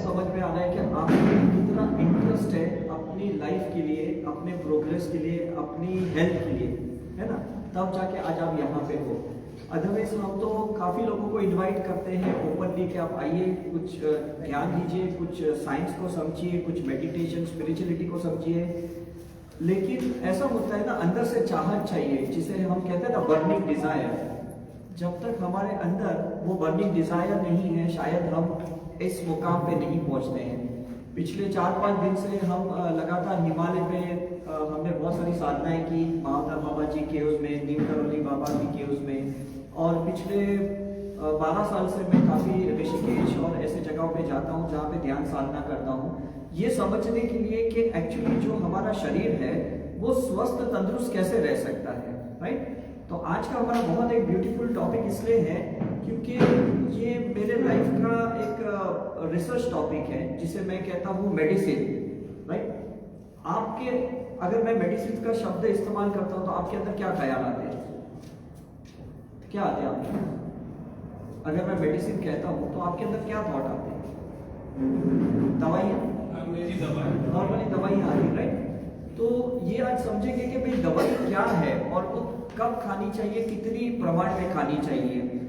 समझ में आ रहा है कि आपको कितना इंटरेस्ट है अपनी लाइफ के लिए, अपने प्रोग्रेस के लिए, अपनी हेल्थ के लिए, है ना? तब जाके आज आप यहाँ पे हो। अदरवाइज हम तो काफ़ी लोगों को इनवाइट करते हैं ओपनली कि आप आइए, कुछ ज्ञान दीजिए, कुछ साइंस को समझिए, कुछ मेडिटेशन स्पिरिचुअलिटी को समझिए। लेकिन ऐसा होता है ना, अंदर से चाहत चाहिए, जिसे हम कहते हैं ना बर्निंग डिजायर। जब तक हमारे अंदर वो बर्निंग डिजायर नहीं है, शायद हम इस मुकाम पे नहीं पहुंचते हैं। पिछले 4-5 दिन से हम लगातार हिमालय में हमने बहुत सारी साधनाएं की, महावतार बाबा जी केव्स में, नीम करौली बाबा जी केव्स में, और पिछले 12 साल से मैं काफ़ी ऋषिकेश और ऐसे जगहों पे जाता हूँ जहाँ पे ध्यान साधना करता हूँ, ये समझने के लिए कि एक्चुअली जो हमारा शरीर है वो स्वस्थ तंदुरुस्त कैसे रह सकता है, राइट? तो आज का हमारा बहुत एक ब्यूटीफुल टॉपिक इसलिए है क्योंकि ये मेरे लाइफ का एक रिसर्च टॉपिक है, जिसे मैं कहता हूँ मेडिसिन, राइट? आपके अगर मैं मेडिसिन का शब्द इस्तेमाल करता हूँ तो आपके अंदर क्या ख्याल आते हैं, क्या आते हैं आपके? अगर मैं मेडिसिन कहता हूँ तो आपके अंदर क्या थॉट आते हैं? दवाइयाँ, नॉर्मली दवाइयाँ आ रही, राइट? तो ये आज समझेंगे कि भाई दवाई क्या है और वो कब खानी चाहिए, कितनी प्रमाण में खानी चाहिए।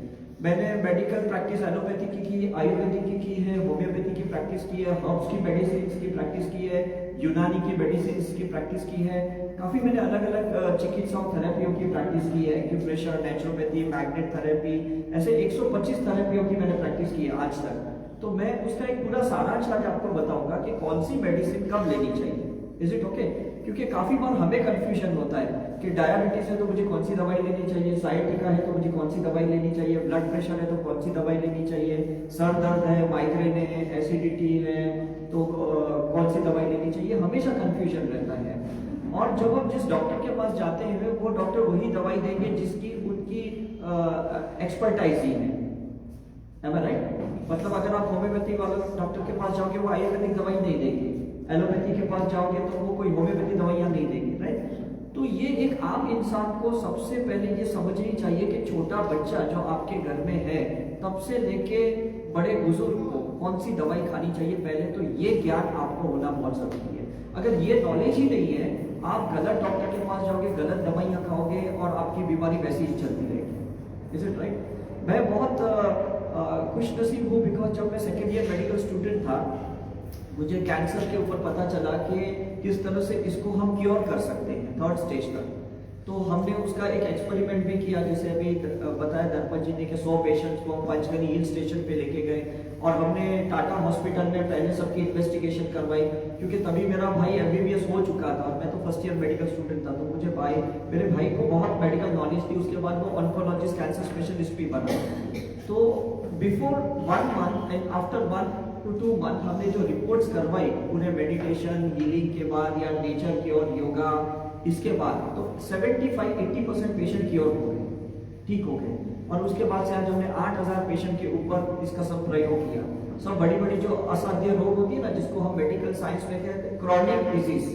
मैंने मेडिकल प्रैक्टिस एलोपैथी की आयुर्वेदिक की है, होम्योपैथी की प्रैक्टिस की है, हर्ब्स की मेडिसिन की प्रैक्टिस की है, यूनानी की मेडिसिन की प्रैक्टिस की है। काफ़ी मैंने अलग अलग चिकित्साओं थेरेपियों की प्रैक्टिस की है, एक्यूप्रेशर, नेचुरोपैथी, मैग्नेट थेरेपी, ऐसे 125 थेरेपियों की मैंने प्रैक्टिस की है आज तक। तो मैं उसका एक पूरा सारांश आज आपको बताऊंगा कि कौन सी मेडिसिन कब लेनी चाहिए। Is it okay? क्योंकि काफी बार हमें कंफ्यूजन होता है कि डायबिटीज है तो मुझे कौन सी दवाई लेनी चाहिए, साइटिका है तो मुझे कौन सी दवाई लेनी चाहिए, ब्लड प्रेशर है तो कौन सी दवाई लेनी चाहिए, सर दर्द है, माइग्रेन है, एसिडिटी है तो कौन सी दवाई लेनी चाहिए, हमेशा कंफ्यूजन रहता है। और जब हम जिस डॉक्टर के पास जाते हैं वो डॉक्टर वही दवाई देंगे जिसकी उनकी एक्सपर्टाइज ही है, राइट? मतलब अगर आप होम्योपैथी वाले डॉक्टर के पास जाओगे वो आयुर्वेदिक दवाई नहीं देंगे, एलोपैथी के पास जाओगे तो वो कोई होम्योपैथी दवाइयाँ नहीं देंगे, राइट? तो ये एक आम इंसान को सबसे पहले ये समझनी चाहिए कि छोटा बच्चा जो आपके घर में है तब से लेके बड़े बुजुर्ग को कौन सी दवाई खानी चाहिए, पहले तो ये ज्ञान आपको होना बहुत जरूरी है। अगर ये नॉलेज ही नहीं है, आप गलत डॉक्टर के पास जाओगे, गलत दवाइयाँ खाओगे और आपकी बीमारी वैसी ही चलती रहेगी। Is it right? मैं बहुत खुश नसीब हूँ बिकॉज जब मैं सेकेंड ईयर मेडिकल स्टूडेंट था, मुझे कैंसर के ऊपर पता चला कि किस तरह से इसको हम क्योर कर सकते हैं 3rd स्टेज तक। तो हमने उसका एक एक्सपेरिमेंट भी किया, जैसे अभी बताया दर्पण जी ने कि 100 पेशेंट्स को हम पंचगनी हिल स्टेशन पे लेके गए और हमने टाटा हॉस्पिटल में पहले सबकी इन्वेस्टिगेशन करवाई, क्योंकि तभी मेरा भाई MBBS हो चुका था और मैं तो फर्स्ट ईयर मेडिकल स्टूडेंट था। तो मुझे मेरे भाई को बहुत मेडिकल नॉलेज थी, उसके बाद वो ऑन्कोलॉजिस्ट, कैंसर स्पेशलिस्ट भी बना। तो before 1 month and after 1 to 2 month हमने जो रिपोर्ट्स करवाई पूरे मेडिटेशन हीलिंग के बाद या नेचर की और योगा, इसके बाद तो 75-80% पेशेंट क्योर हो गए, ठीक हो गए। और उसके बाद से आज हमने 8000 पेशेंट के ऊपर इसका सब प्रयोग किया। सब बड़ी बड़ी जो असाध्य रोग होती है ना, जिसको हम मेडिकल साइंस में कहते हैं क्रॉनिक डिजीज,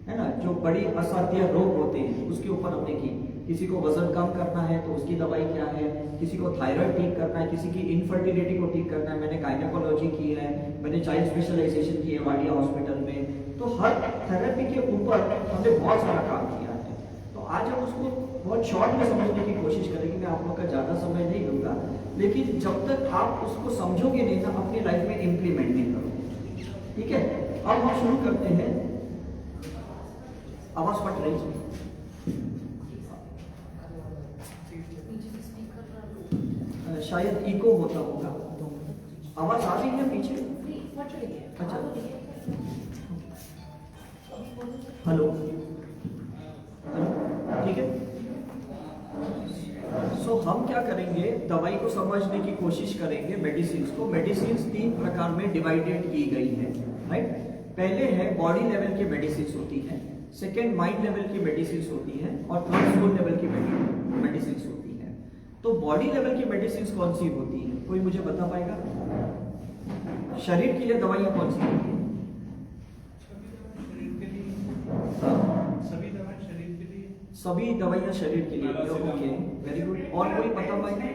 है ना, जो बड़ी असाध्य रोग होते हैं उसके ऊपर हमने की। किसी को वजन कम करना है तो उसकी दवाई क्या है, किसी को थायराइड ठीक करना है, किसी की इनफर्टिलिटी को ठीक करना है, मैंने गायनेकोलॉजी की है, मैंने चाइल्ड स्पेशलाइजेशन की है वाडिया हॉस्पिटल में। तो हर थेरेपी के ऊपर हमने बहुत सारा काम किया है। तो आज हम उसको बहुत शॉर्ट में समझने की कोशिश करेंगे। मैं आप लोग का ज़्यादा समय नहीं दूंगा, लेकिन जब तक आप उसको समझोगे नहीं ना, अपनी लाइफ में इम्प्लीमेंट नहीं करोगे, ठीक है? अब हम शुरू करते हैं। आवाज़ फट रही है, शायद इको होता होगा। आवाज आ रही है पीछे? अच्छा, हेलो, ठीक है। सो हम क्या करेंगे, दवाई को समझने की कोशिश करेंगे। मेडिसिन को 3 प्रकार में डिवाइडेड की गई है, राइट? पहले है बॉडी लेवल की मेडिसिन होती है, सेकेंड माइंड लेवल की मेडिसिन होती है और थर्ड सोल लेवल की मेडिसिन होती है। तो बॉडी लेवल की मेडिसिन कौन सी होती है, कोई मुझे बता पाएगा? शरीर के लिए दवाइयाँ कौन सी होती है? सभी दवाइयाँ शरीर के लिए। Okay, very good. और कोई बता पाएगा?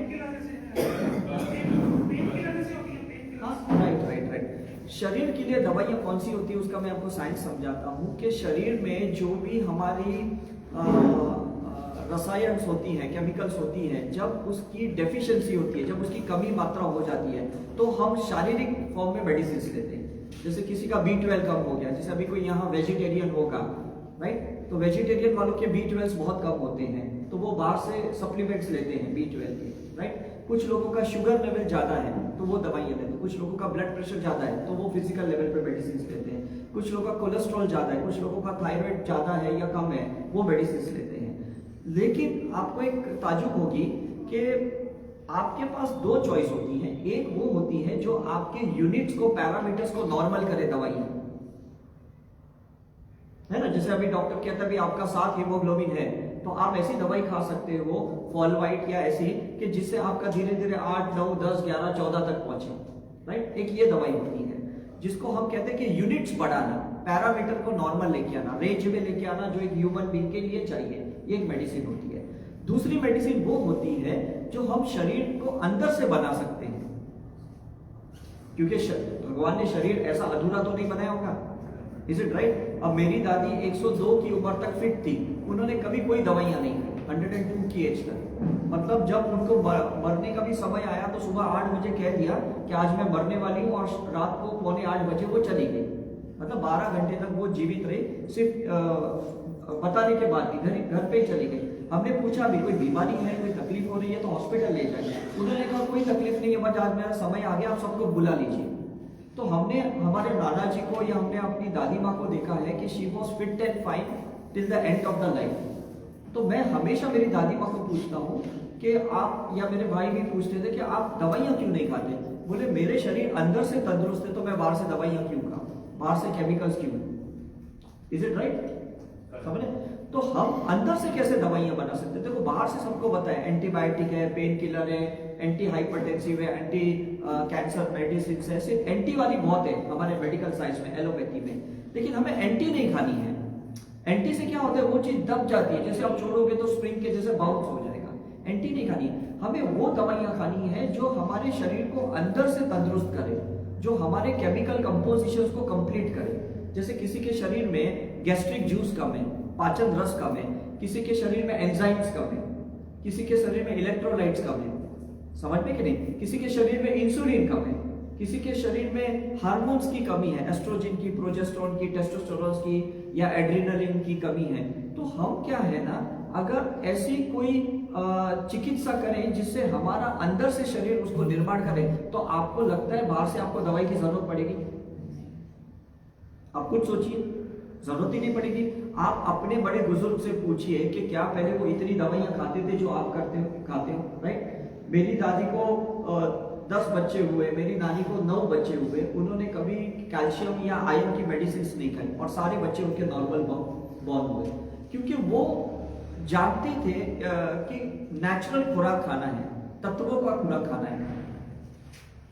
हाँ, राइट। शरीर के लिए दवाइयाँ कौन सी होती है उसका मैं आपको साइंस समझाता हूँ कि शरीर में जो भी हमारी रसायन होती हैं, केमिकल्स होती हैं, जब उसकी डेफिशिएंसी होती है, जब उसकी कमी मात्रा हो जाती है, तो हम शारीरिक फॉर्म में मेडिसिन लेते हैं। जैसे किसी का B12 कम हो गया, जैसे अभी कोई यहाँ वेजिटेरियन होगा, राइट, तो वेजिटेरियन वालों के B12 बहुत कम होते हैं, तो वो बाहर से सप्लीमेंट्स लेते हैं B12 के, राइट। कुछ लोगों का शुगर लेवल ज़्यादा है तो वो दवाइयाँ लेते हैं, कुछ लोगों का ब्लड प्रेशर ज़्यादा है तो वो फिजिकल लेवल पे मेडिसिन लेते हैं, कुछ लोगों का कोलेस्ट्रॉल ज़्यादा है, कुछ लोगों का थायराइड ज़्यादा है या कम है, वो मेडिसिन लेते हैं। लेकिन आपको एक ताजुब होगी कि आपके पास दो चॉइस होती हैं। एक वो होती है जो आपके यूनिट्स को, पैरामीटर्स को नॉर्मल करे दवाई, है ना। जैसे अभी डॉक्टर कहता है भी आपका 7 हीमोग्लोबिन है, तो आप ऐसी दवाई खा सकते हो फॉलवाइट या ऐसी कि जिससे आपका धीरे धीरे 8, 9, 10, 11, 14 तक पहुंचे, राइट। एक ये दवाई होती है जिसको हम कहते हैं कि यूनिट्स बढ़ाना, पैरामीटर को नॉर्मल लेके आना, रेंज में लेके आना, जो एक ह्यूमन बीइंग के लिए चाहिए, ये एक मेडिसिन होती है। दूसरी मेडिसिन वो होती है जो हम शरीर को अंदर से बना सकते हैं, क्योंकि भगवान ने शरीर ऐसा अधूरा तो नहीं बनाया होगा, इज इट राइट। अब मेरी दादी 102 की उम्र तक फिट थी, उन्होंने कभी कोई दवाइयां नहीं खाई 102 की एज तक। मतलब जब उनको मरने का भी समय आया तो सुबह 8 बजे कह दिया कि आज मैं मरने वाली हूँ, और रात को 7:45 बजे वो चली गई। मतलब 12 घंटे तक वो जीवित रही, सिर्फ बताने के बाद भी घर पे ही चली गई। हमने पूछा भी कोई बीमारी है, कोई तकलीफ हो रही है तो हॉस्पिटल ले जाए, उन्होंने कहा कोई तकलीफ नहीं है, बस आज मेरा समय आ गया, आप सबको बुला लीजिए। तो हमने हमारे नाना जी को या हमने अपनी दादी माँ को देखा है कि she was fit and fine till the end of the life. तो मैं हमेशा मेरी दादी माँ को पूछता हूँ कि आप, या मेरे भाई भी पूछते थे कि आप दवाइयाँ क्यों नहीं खाते। बोले मेरे शरीर अंदर से तंदुरुस्त है तो मैं बाहर से दवाइयाँ क्यों खाऊं, बाहर से केमिकल्स क्यों। Is it right. समझे। तो हम अंदर से कैसे दवाइयाँ बना सकते हैं। देखो बाहर से सबको पता है एंटीबायोटिक है, पेन किलर है, एंटी हाइपरटेंसिव है, एंटी कैंसर मेडिसिन है, सिर्फ एंटी वाली बहुत है हमारे मेडिकल साइंस में, एलोपैथी में। लेकिन हमें एंटी नहीं खानी है। एंटी से क्या होता है, वो चीज दब जाती है, जैसे आप छोड़ोगे तो स्प्रिंग के जैसे बाउंस हो जाएगा। एंटी नहीं खानी, हमें वो दवाइयाँ खानी है जो हमारे शरीर को अंदर से तंदुरुस्त करे, जो हमारे केमिकल कंपोजिशन को कंप्लीट करे। जैसे किसी के शरीर में गैस्ट्रिक जूस कम है, पाचन रस कम है, किसी के शरीर में एंजाइम्स कम है, किसी के शरीर में इलेक्ट्रोलाइट्स कम है, समझ में कि नहीं, किसी के शरीर में इंसुलिन कम है, किसी के शरीर में हार्मोन्स की कमी है, एस्ट्रोजन की, प्रोजेस्टेरोन की, टेस्टोस्टेरोन की या एड्रेनलिन की कमी है। तो हम क्या है ना, अगर ऐसी कोई चिकित्सा करें जिससे हमारा अंदर से शरीर उसको निर्माण करे, तो आपको लगता है बाहर से आपको दवाई की जरूरत पड़ेगी। आप खुद सोचिए, जरूरत ही नहीं पड़ेगी। आप अपने बड़े बुजुर्ग से पूछिए कि क्या पहले वो इतनी दवाइयां खाते थे जो आप खाते हो, राइट। मेरी दादी को 10 बच्चे हुए, मेरी नानी को 9 बच्चे हुए, उन्होंने कभी कैल्शियम या आयरन की मेडिसिन नहीं खाई, और सारे बच्चे उनके नॉर्मल बॉर्न हुए, क्योंकि वो जानते थे कि नेचुरल खुराक खाना है, तत्वों का खुराक खाना है,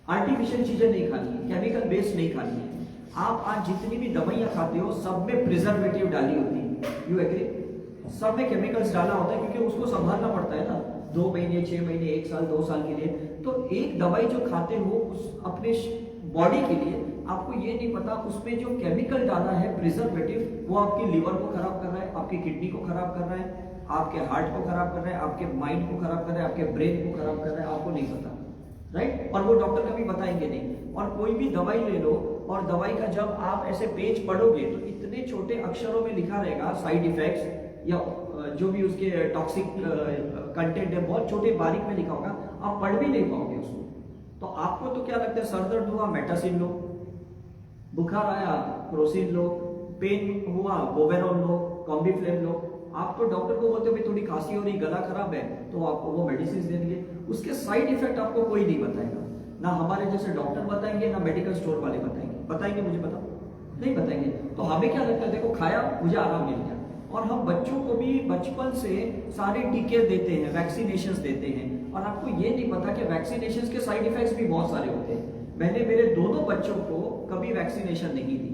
आर्टिफिशियल चीजें नहीं खानी है, केमिकल बेस्ड नहीं खानी है। आप आज जितनी भी दवाइयां खाते हो सब में प्रिजर्वेटिव डाली होती है, यू एग्री, सब में केमिकल्स डाला होता है, क्योंकि उसको संभालना पड़ता है ना, 2 महीने, 6 महीने, 1 साल, 2 साल के लिए। तो एक दवाई जो खाते हो उस अपने बॉडी के लिए, आपको ये नहीं पता उसमें जो केमिकल डाला है प्रिजर्वेटिव, वो आपके लिवर को खराब कर रहा है, आपकी किडनी को खराब कर रहा है, आपके हार्ट को खराब कर रहा है, आपके माइंड को खराब कर रहा है, आपके ब्रेन को खराब कर रहा है, आपको नहीं पता, राइट। और वो डॉक्टर कभी बताएंगे नहीं। और कोई भी दवाई ले लो, और दवाई का जब आप ऐसे पेज पढ़ोगे तो इतने छोटे अक्षरों में लिखा रहेगा साइड इफेक्ट्स या जो भी उसके टॉक्सिक कंटेंट है, बहुत छोटे बारीक में लिखा होगा, आप पढ़ भी नहीं पाओगे उसको। तो आपको तो क्या लगता है, सर दर्द हुआ मेटासिन लो, बुखार आया क्रोसिन लो, पेन हुआ बोबेरोन लो, कॉम्बिफ्लेम लो। आप तो डॉक्टर को बोलते हो भाई थोड़ी खांसी हो रही, गला खराब है, तो आपको वो मेडिसिन दे देंगे, उसके साइड इफेक्ट आपको कोई नहीं बताएगा, ना हमारे जैसे डॉक्टर बताएंगे, ना मेडिकल स्टोर वाले बताएंगे मुझे बताओ, नहीं बताएंगे। तो हमें क्या लगता है, देखो खाया मुझे आराम मिल गया। और हम बच्चों को भी बचपन से सारे टीके देते हैं, वैक्सीनेशंस देते हैं, और आपको ये नहीं पता कि वैक्सीनेशंस के साइड इफेक्ट्स भी बहुत सारे होते हैं। मैंने मेरे दोनों बच्चों को कभी वैक्सीनेशन नहीं दी।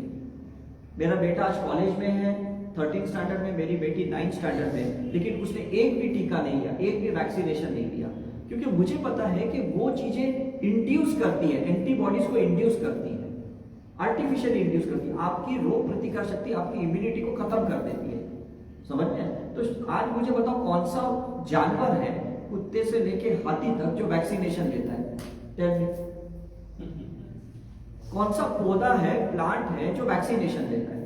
मेरा बेटा आज कॉलेज में है 13 स्टैंडर्ड में, मेरी बेटी 9 स्टैंडर्ड में, लेकिन उसने एक भी टीका नहीं लिया, एक भी वैक्सीनेशन नहीं लिया, क्योंकि मुझे पता है कि वो चीजें इंड्यूस करती है, एंटीबॉडीज को इंड्यूस करती है। आर्टिफिशियल इंड्यूस करती है, आपकी रोग प्रतिकार शक्ति, आपकी इम्यूनिटी को खत्म कर देती है। समझ में? तो आज मुझे बताओ कौन सा जानवर है कुत्ते से लेके हाथी तक जो वैक्सीनेशन लेता है? Tell me. कौन सा पौधा है, प्लांट है जो वैक्सीनेशन लेता है?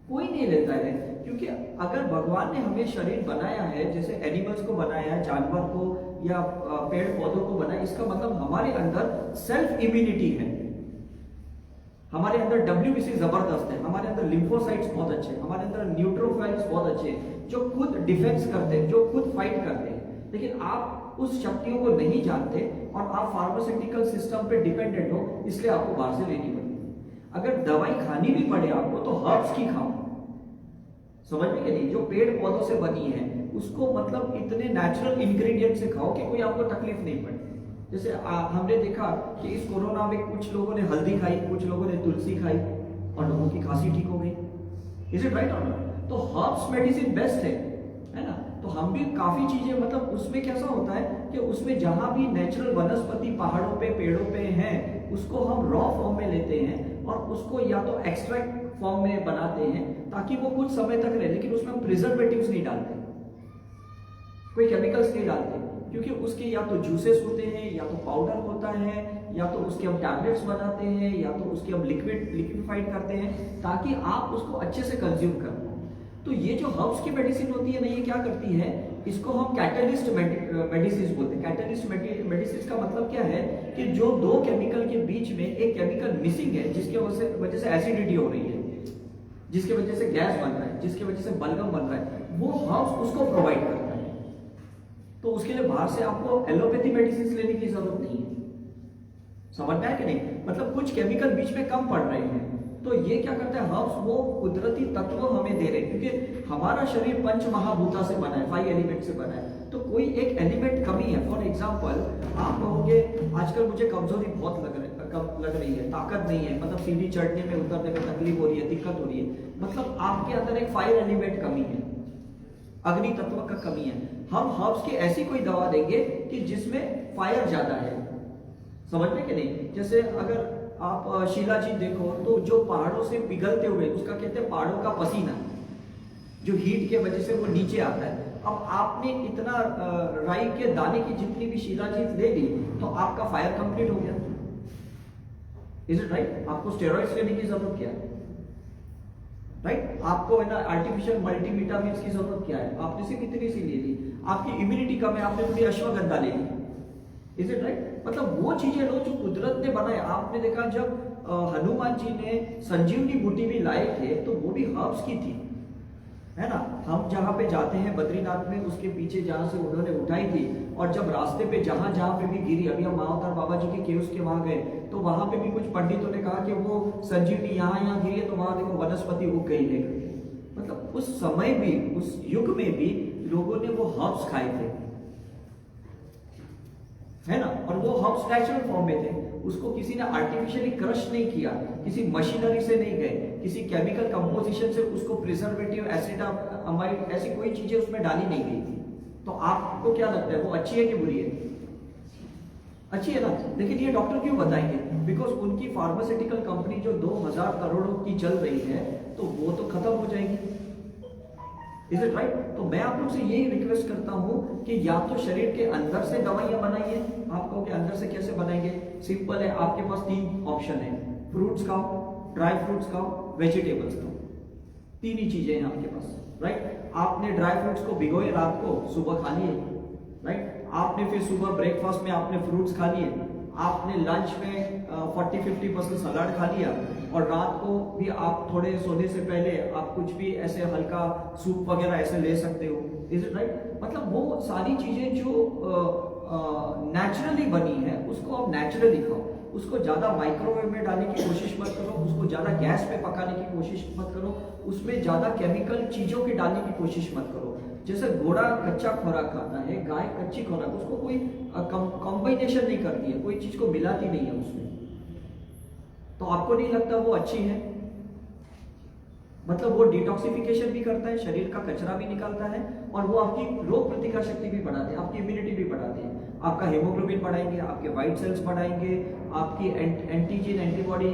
कोई नहीं लेता है। क्योंकि अगर भगवान ने हमें शरीर बनाया है, जैसे एनिमल्स को बनाया है, जानवर को या पेड़ पौधों को बनाया, इसका मतलब हमारे अंदर सेल्फ इम्यूनिटी है, हमारे अंदर WBC जबरदस्त है, हमारे अंदर लिम्फोसाइट्स बहुत अच्छे हैं, हमारे अंदर न्यूट्रोफाइल्स बहुत अच्छे हैं जो खुद डिफेंस करते हैं, जो खुद फाइट करते हैं। लेकिन आप उस शक्तियों को नहीं जानते और आप फार्मास्यूटिकल सिस्टम पे डिपेंडेंट हो, इसलिए आपको बाहर से लेनी पड़ती। अगर दवाई खानी भी पड़े आपको तो हर्ब्स की खाओ। समझ में? कि नहीं? जो पेड़ पौधों से बनी है उसको मतलब इतने नेचुरल इंग्रेडिएंट से खाओ कि कोई आपको तकलीफ नहीं पड़े। जैसे हमने देखा कि इस कोरोना में कुछ लोगों ने हल्दी खाई, कुछ लोगों ने तुलसी खाई और लोगों की खांसी ठीक हो गई। इज इट राइट और नॉट? तो हर्ब्स मेडिसिन बेस्ट है ना? तो हम भी काफी चीजें मतलब उसमें कैसा होता है कि उसमें जहां भी नेचुरल वनस्पति पहाड़ों पे पेड़ों पे हैं उसको हम रॉ फॉर्म में लेते हैं और उसको या तो एक्सट्रैक्ट फॉर्म में बनाते हैं ताकि वो कुछ समय तक रहे, लेकिन उसमें हम प्रिजर्वेटिव्स नहीं डालते, कोई केमिकल्स नहीं डालते, क्योंकि उसके या तो जूसेस होते हैं या तो पाउडर होता है या तो उसके हम टैबलेट्स बनाते हैं या तो उसके हम लिक्विफाइड करते हैं ताकि आप उसको अच्छे से कंज्यूम कर पाओ। तो ये जो हर्ब्स की मेडिसिन होती है ना, ये क्या करती है, इसको हम कैटलिस्ट मेडिसिन बोलते हैं। कैटलिस्ट मेडिसिन का मतलब क्या है कि जो दो केमिकल के बीच में एक केमिकल मिसिंग है, जिसकी वजह से एसिडिटी हो रही है, जिसकी वजह से गैस बन रहा है, जिसकी वजह से बलगम बन रहा है, वो हर्ब्स उसको प्रोवाइड करता है। तो उसके लिए बाहर से आपको एलोपैथी मेडिसिन लेने की जरूरत नहीं है। समझ में आया कि नहीं? मतलब कुछ केमिकल बीच में कम पड़ रहे हैं, तो ये क्या करता है, हर्ब्स वो कुदरती तत्व हमें दे रहे हैं, क्योंकि हमारा शरीर पंच महाभूता से बना है, 5 एलिमेंट से बना है। तो कोई एक एलिमेंट कमी है, फॉर एग्जांपल आप कहोगे आजकल मुझे कमजोरी बहुत लग रही है, ताकत नहीं है, मतलब सीढ़ी चढ़ने में उतरने में तकलीफ हो रही है, दिक्कत हो रही है, मतलब आपके अंदर एक फायर एलिमेंट कमी है, अग्नि तत्व का कमी है। हम हर्ब्स की ऐसी कोई दवा देंगे कि जिसमें फायर ज्यादा है। समझ में कि नहीं? जैसे अगर आप शिलाजीत देखो तो जो पहाड़ों से पिघलते हुए, उसका कहते हैं पहाड़ों का पसीना, जो हीट के वजह से वो नीचे आता है। अब आपने इतना राई के दाने की जितनी भी शिलाजीत ले ली तो आपका फायर कंप्लीट हो गया। Is it right? आपको स्टेरॉइड्स लेने की जरूरत क्या है? राइट? आपको है ना आर्टिफिशियल मल्टीविटामिन की जरूरत क्या है? आपने सिर्फ इतनी सी ले ली। आपकी इम्यूनिटी कम है, आपने थोड़ी अश्वगंधा ले ली। Is it right? मतलब वो चीजें लो जो कुदरत ने बनाया। आपने देखा जब हनुमान जी ने संजीवनी बूटी भी लाए थे तो वो भी हर्ब्स की थी, है ना? हम जहां पे जाते हैं बद्रीनाथ में, उसके पीछे जहां से उन्होंने उठाई थी, और जब रास्ते पे जहां जहां पे भी गिरी, अभी हम महाअवतार बाबा जी के केव्स के वहां गए तो वहां पे भी कुछ पंडितों ने कहा कि वो संजीवनी यहाँ गई है, तो वहां देखो वनस्पति उग गई लेकर। मतलब उस समय भी, उस युग में भी लोगों ने वो हर्ब्स खाए थे, है ना? और वो हर्ब्स नेचुरल फॉर्म में थे, उसको किसी ने आर्टिफिशियली क्रश नहीं किया, किसी मशीनरी से नहीं गए, किसी केमिकल कंपोजिशन से उसको प्रिजर्वेटिव, एसिड, अमाइड, ऐसी कोई चीजें उसमें डाली नहीं गई थी। तो आपको क्या लगता है वो अच्छी है कि बुरी है? अच्छी है ना? लेकिन ये डॉक्टर क्यों बताएंगे? बिकॉज उनकी फार्मास्यूटिकल कंपनी जो 2000 करोड़ों की चल रही है तो वो तो खत्म हो जाएगी। Is it right? तो मैं आप लोग से यही रिक्वेस्ट करता हूं कि या तो शरीर के अंदर से दवाइयां बनाइए। आप कहोगे अंदर से कैसे बनाएंगे? सिंपल है, आपके पास 3 ऑप्शन है, फ्रूट्स खाओ, ड्राई फ्रूट्स खाओ, वेजिटेबल्स खाओ। 3 ही चीजें हैं आपके पास, राइट? आपने ड्राई फ्रूट्स को भिगोए, रात को, सुबह खा लिए, राइट? आपने फिर सुबह ब्रेकफास्ट में आपने फ्रूट्स खा लिए, आपने लंच में 40-50% सलाद खा लिया, और रात को भी आप थोड़े सोने से पहले आप कुछ भी ऐसे हल्का सूप वगैरह ऐसे ले सकते हो। Is it right? मतलब वो सारी चीजें जो नेचुरली बनी है उसको आप नेचुरली खाओ। उसको ज्यादा माइक्रोवेव में डालने की कोशिश मत करो, उसको ज्यादा गैस पे पकाने की कोशिश मत करो, उसमें ज्यादा केमिकल चीजों के डालने की कोशिश मत करो। जैसे घोड़ा कच्चा खुराक खाता है, गाय कच्ची खुराक, उसको कोई कॉम्बिनेशन नहीं करती है, कोई चीज को मिलाती नहीं है उसमें, तो आपको नहीं लगता वो अच्छी है? मतलब वो डिटॉक्सिफिकेशन भी करता है, शरीर का कचरा भी निकालता है, और वो आपकी रोग प्रतिकार शक्ति भी बढ़ाते हैं, आपकी इम्यूनिटी भी बढ़ाते हैं। आपका हेमोग्लोबिन बढ़ाएंगे, आपके व्हाइट सेल्स बढ़ाएंगे, आपकी एंटीजन एंटीबॉडी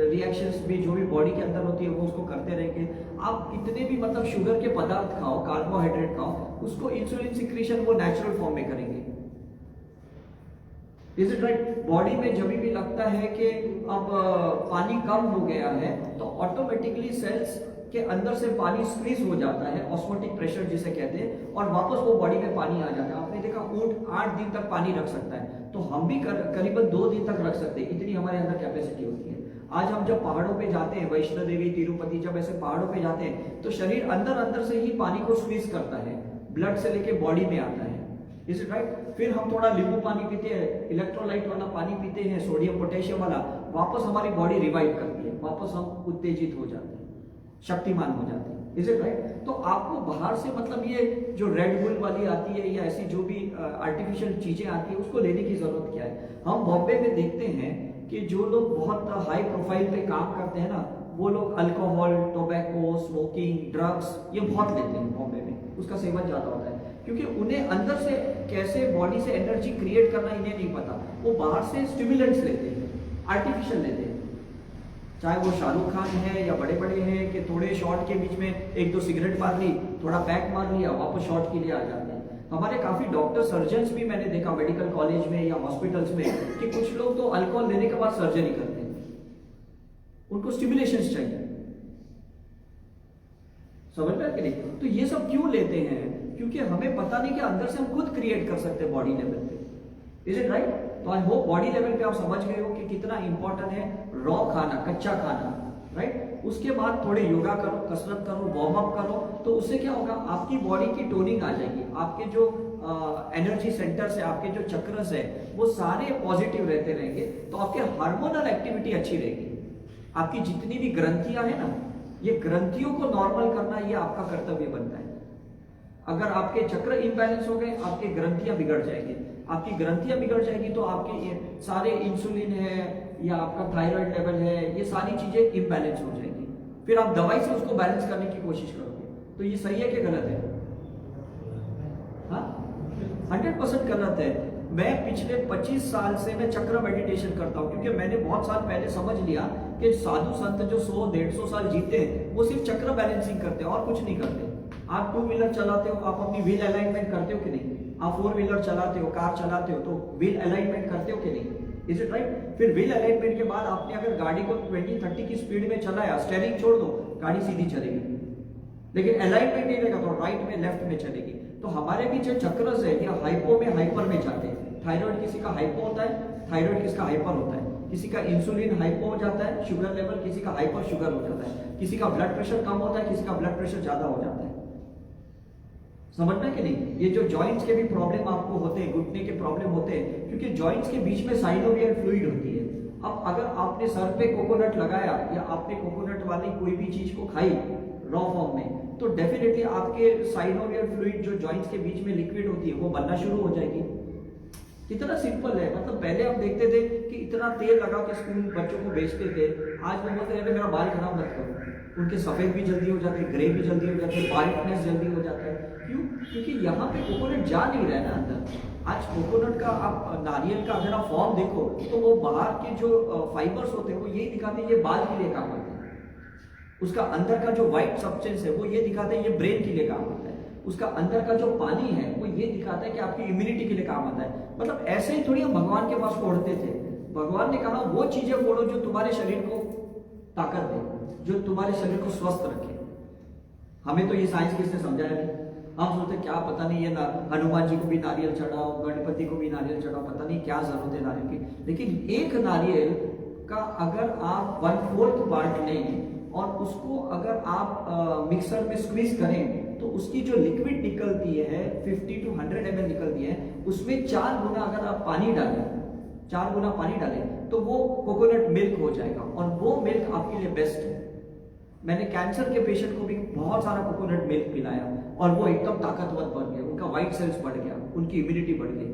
रिएक्शंस भी जो भी बॉडी के अंदर होती है वो उसको करते रहेंगे। आप कितने भी मतलब शुगर के पदार्थ खाओ, कार्बोहाइड्रेट खाओ, उसको इंसुलिन सिक्रीशन वो नेचुरल फॉर्म में करेंगे। Is it right? बॉडी में जब भी लगता है कि अब पानी कम हो गया है तो ऑटोमेटिकली सेल्स के अंदर से पानी स्क्वीज हो जाता है, ऑस्मोटिक प्रेशर जिसे कहते हैं, और वापस वो बॉडी में पानी आ जाता है। आपने देखा ऊंट 8 दिन तक पानी रख सकता है, तो हम भी करीबन 2 दिन तक रख सकते हैं, इतनी हमारे अंदर कैपेसिटी होती है। आज हम जब पहाड़ों पे जाते हैं, वैष्णो देवी, तिरुपति, जब ऐसे पहाड़ों पे जाते हैं तो शरीर अंदर अंदर से ही पानी को स्क्वीज करता है, ब्लड से लेके बॉडी में आता है। Is it right? फिर हम थोड़ा नींबू पानी पीते हैं, इलेक्ट्रोलाइट वाला पानी पीते हैं, सोडियम पोटेशियम वाला, वापस हमारी बॉडी रिवाइव करती है, वापस हम उत्तेजित हो जाते हैं, शक्तिमान हो जाते हैं। Is it right? तो आपको बाहर से मतलब ये जो रेड बुल वाली आती है या ऐसी जो भी आर्टिफिशियल चीजें आती है उसको लेने की जरूरत क्या है? हम बॉम्बे में देखते हैं कि जो लोग बहुत हाई प्रोफाइल पे काम करते हैं ना, वो लोग अल्कोहल, टोबैको, स्मोकिंग, ड्रग्स ये बहुत लेते हैं बॉम्बे में, उसका सेवन ज्यादा होता है, क्योंकि उन्हें अंदर से कैसे बॉडी से एनर्जी क्रिएट करना इन्हें नहीं पता। वो बाहर से स्टिमुलेंट्स लेते हैं, आर्टिफिशियल लेते हैं, चाहे वो शाहरुख खान है या बड़े बड़े हैं कि थोड़े शॉट के बीच में 1-2 सिगरेट मार ली, थोड़ा पैक मार लिया, वापस शॉट के लिए आ जाते हैं। हमारे काफी डॉक्टर सर्जन्स भी मैंने देखा मेडिकल कॉलेज में या हॉस्पिटल्स में कि कुछ लोग तो अल्कोहल लेने के बाद सर्जरी करते हैं, उनको स्टिमुलेशंस चाहिए। समझ में कि नहीं? तो ये सब क्यों लेते हैं? क्योंकि हमें पता नहीं कि अंदर से हम खुद क्रिएट कर सकते हैं बॉडी लेवल पे। Is it right? तो आई होप बॉडी लेवल पे आप समझ गए हो कि कितना इंपॉर्टेंट है रॉ खाना, कच्चा खाना, राइट? उसके बाद थोड़े योगा करो, कसरत करो, वार्म अप करो, तो उससे क्या होगा, आपकी बॉडी की टोनिंग आ जाएगी, आपके जो एनर्जी सेंटर्स है, आपके जो चक्रस है वो सारे पॉजिटिव रहते रहेंगे, तो आपके हार्मोनल एक्टिविटी अच्छी रहेगी। आपकी जितनी भी ग्रंथियां है ना, ये ग्रंथियों को नॉर्मल करना ये आपका कर्तव्य बनता है। अगर आपके चक्र इम्बैलेंस हो गए, आपकी ग्रंथियां बिगड़ जाएंगी, आपकी ग्रंथियां बिगड़ जाएगी तो आपके ये सारे इंसुलिन है या आपका थायराइड लेवल है, ये सारी चीजें इम्बैलेंस हो जाएगी। फिर आप दवाई से उसको बैलेंस करने की कोशिश करोगे, तो ये सही है कि गलत है? हाँ, 100% गलत है। मैं पिछले 25 साल से मैं चक्र मेडिटेशन करता हूँ, क्योंकि मैंने बहुत साल पहले समझ लिया कि साधु संत जो 100-150 साल जीते हैं वो सिर्फ चक्र बैलेंसिंग करते हैं और कुछ नहीं करते। आप 2 व्हीलर चलाते हो, आप अपनी व्हील अलाइनमेंट करते हो कि नहीं? आप 4 व्हीलर चलाते हो, कार चलाते हो, तो व्हील अलाइनमेंट करते हो कि नहीं? Is it right? फिर व्हील अलाइनमेंट के बाद आपने अगर गाड़ी को 20-30 की स्पीड में चलाया, स्टीयरिंग छोड़ दो, गाड़ी सीधी चलेगी, लेकिन अलाइनमेंट नहीं रहेगा तो राइट में लेफ्ट में चलेगी। तो हमारे भी जो चक्रस है ये हाइपो में हाइपर में जाते हैं। थायराइड किसी का हाइपो होता है, थायराइड किसका हाइपर होता है, किसी का इंसुलिन हाइपो हो जाता है, शुगर लेवल, किसी का हाइपर शुगर हो जाता है, किसी का ब्लड प्रेशर कम होता है, किसी का ब्लड प्रेशर ज्यादा हो जाता है। समझ में कि नहीं? ये जो जॉइंट्स के भी प्रॉब्लम आपको होते हैं, घुटने के प्रॉब्लम होते हैं, क्योंकि जॉइंट्स के बीच में साइनोवियल फ्लूइड होती है। अब अगर आपने सर पे कोकोनट लगाया या आपने कोकोनट वाली कोई भी चीज को खाई रॉ फॉर्म में, तो डेफिनेटली आपके साइनोवियल फ्लूइड जो जॉइंट्स के बीच में लिक्विड होती है वो बनना शुरू हो जाएगी। कितना सिंपल है। मतलब पहले आप देखते थे कि इतना तेल लगा के स्कूल बच्चों को बेचते थे, आज वो बोलते हैं मेरा बाल खराब मत करो। उनके सफेद भी जल्दी हो जाते हैं, ग्रे भी जल्दी हो जाते हैं, बारिकनेस जल्दी हो जाता है। क्यों? क्योंकि यहाँ पे कोकोनट जा नहीं रहा है ना अंदर। आज कोकोनट का आप नारियल का अगर आप फॉर्म देखो तो वो बाहर के जो फाइबर्स होते हैं वो यही दिखाते हैं ये बाल के लिए काम करते हैं। उसका अंदर का जो व्हाइट सब्सटेंस है वो ये दिखाते हैं ये ब्रेन के लिए काम करता है। उसका अंदर का जो पानी है वो ये दिखाता है कि आपकी इम्यूनिटी के लिए काम आता है। मतलब ऐसे ही थोड़ी हम भगवान के पास फोड़ते थे। भगवान ने कहा वो चीजें फोड़ो जो तुम्हारे शरीर को ताकत दे, जो तुम्हारे शरीर को स्वस्थ रखे। हमें तो ये साइंस किसने समझाया नहीं। हम सोचते क्या पता नहीं ये ना हनुमान जी को भी नारियल चढ़ाओ, गणपति को भी नारियल चढ़ाओ, पता नहीं क्या जरूरत है नारियल की। लेकिन एक नारियल का अगर आप 1/4 बांट लें और उसको अगर आप मिक्सर में स्क्वीज करें तो उसकी जो लिक्विड निकलती है 50 to 100 ml निकलती है, उसमें 4 गुना अगर आप पानी डालें, 4 गुना पानी डालें तो वो कोकोनट मिल्क हो जाएगा और वो मिल्क आपके लिए बेस्ट है। मैंने कैंसर के पेशेंट को भी बहुत सारा कोकोनट मिल्क पिलाया और वो एकदम ताकतवर बन गया, उनका व्हाइट सेल्स बढ़ गया, उनकी इम्यूनिटी बढ़ गई।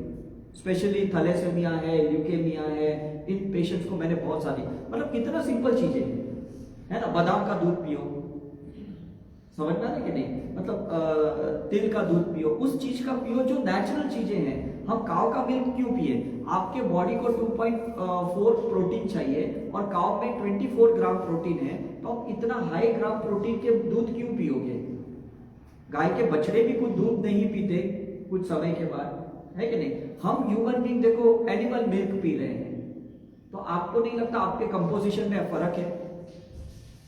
स्पेशली थैलेसेमिया है, ल्यूकेमिया है, इन पेशेंट्स को मैंने बहुत सारी, मतलब कितना सिंपल चीजें है ना। बादाम का दूध पियो, समझ में आ रहा है कि नहीं? मतलब तिल का दूध पियो, उस चीज का पियो जो नेचुरल चीजें हैं। हम काव का मिल्क क्यों पिए? आपके बॉडी को 2.4 प्रोटीन चाहिए और काव में 24 ग्राम प्रोटीन है, तो आप इतना हाई ग्राम प्रोटीन के दूध क्यों पियोगे? गाय के बछड़े भी कुछ दूध नहीं पीते कुछ समय के बाद, है कि नहीं? हम ह्यूमन बीइंग देखो एनिमल मिल्क पी रहे हैं, तो आपको नहीं लगता आपके कंपोजिशन में फर्क है?